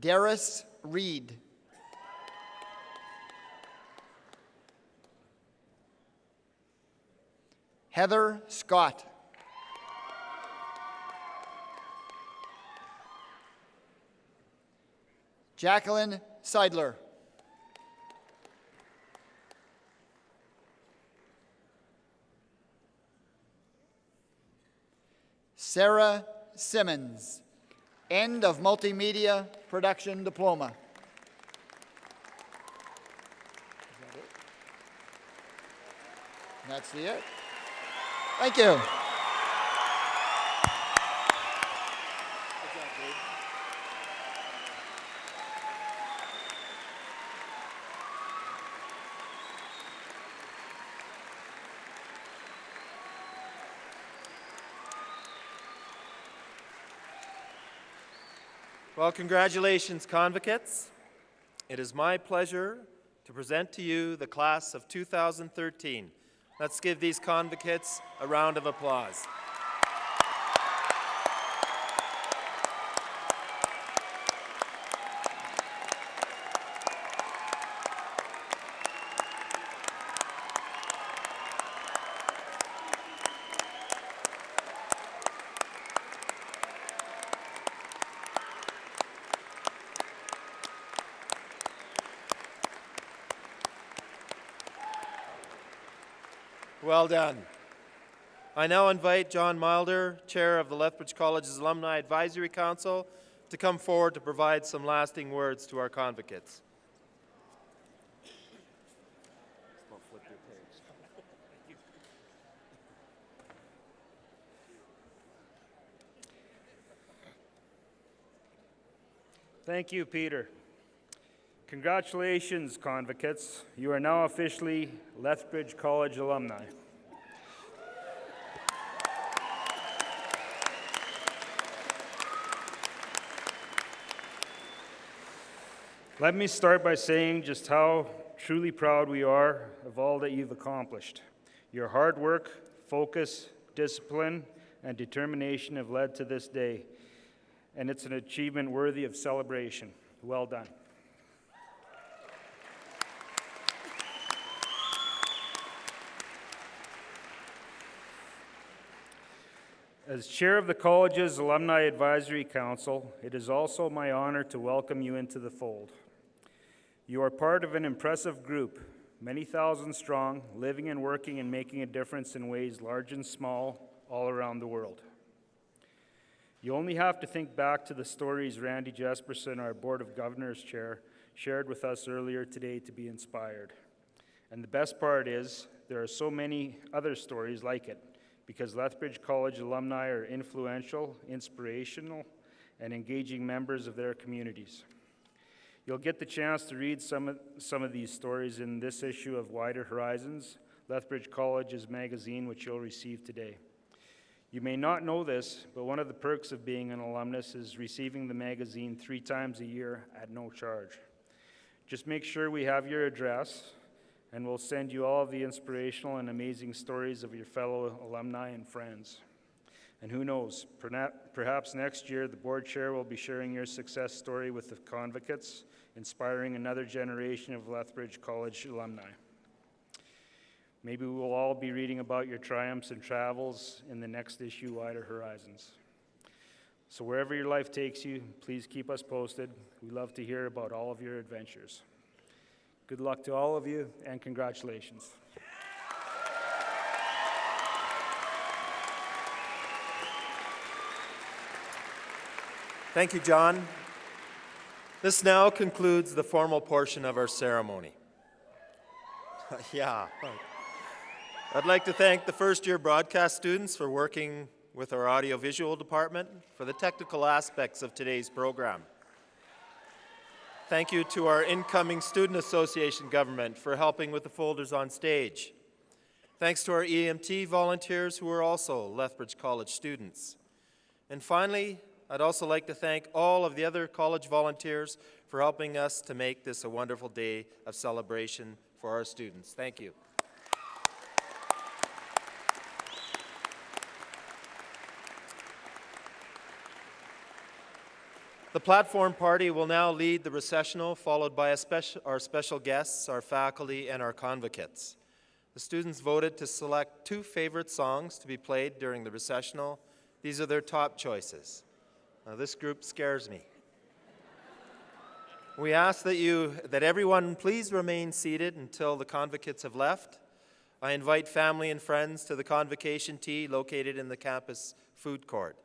Darius Reed. Heather Scott. Jacqueline Seidler. Sarah Simmons. End of Multimedia Production Diploma. That's it. Thank you. Well, congratulations, convocates. It is my pleasure to present to you the class of 2013. Let's give these convocates a round of applause. Well done. I now invite John Milder, Chair of the Lethbridge College's Alumni Advisory Council, to come forward to provide some lasting words to our convocates. Thank you, Peter. Congratulations, convocates. You are now officially Lethbridge College alumni. Let me start by saying just how truly proud we are of all that you've accomplished. Your hard work, focus, discipline, and determination have led to this day, and it's an achievement worthy of celebration. Well done. As chair of the college's Alumni Advisory Council, it is also my honor to welcome you into the fold. You are part of an impressive group, many thousand strong, living and working and making a difference in ways large and small all around the world. You only have to think back to the stories Randy Jesperson, our Board of Governors chair, shared with us earlier today to be inspired. And the best part is, there are so many other stories like it, because Lethbridge College alumni are influential, inspirational, and engaging members of their communities. You'll get the chance to read some of these stories in this issue of Wider Horizons, Lethbridge College's magazine, which you'll receive today. You may not know this, but one of the perks of being an alumnus is receiving the magazine 3 times a year at no charge. Just make sure we have your address, and we'll send you all of the inspirational and amazing stories of your fellow alumni and friends. And who knows, perhaps next year the board chair will be sharing your success story with the convocates, inspiring another generation of Lethbridge College alumni. Maybe we'll all be reading about your triumphs and travels in the next issue, Wider Horizons. So wherever your life takes you, please keep us posted. We love to hear about all of your adventures. Good luck to all of you, and congratulations. Thank you, John. This now concludes the formal portion of our ceremony. Yeah. I'd like to thank the first-year broadcast students for working with our audiovisual department for the technical aspects of today's program. Thank you to our incoming Student Association government for helping with the folders on stage. Thanks to our EMT volunteers who are also Lethbridge College students. And finally, I'd also like to thank all of the other college volunteers for helping us to make this a wonderful day of celebration for our students. Thank you. The platform party will now lead the recessional, followed by our special guests, our faculty, and our convocates. The students voted to select 2 favorite songs to be played during the recessional. These are their top choices. Now, this group scares me. We ask that everyone please remain seated until the convocates have left. I invite family and friends to the convocation tea located in the campus food court.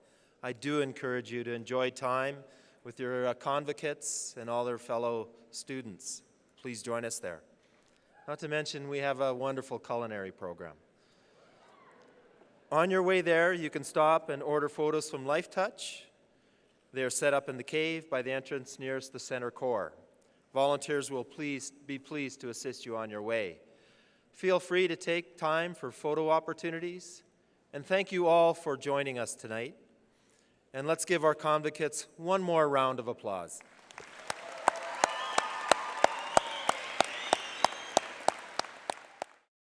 I do encourage you to enjoy time with your convocates and all their fellow students. Please join us there. Not to mention, we have a wonderful culinary program. On your way there, you can stop and order photos from Life Touch. They are set up in the cave by the entrance nearest the center core. Volunteers will be pleased to assist you on your way. Feel free to take time for photo opportunities. And thank you all for joining us tonight. And let's give our convocates one more round of applause.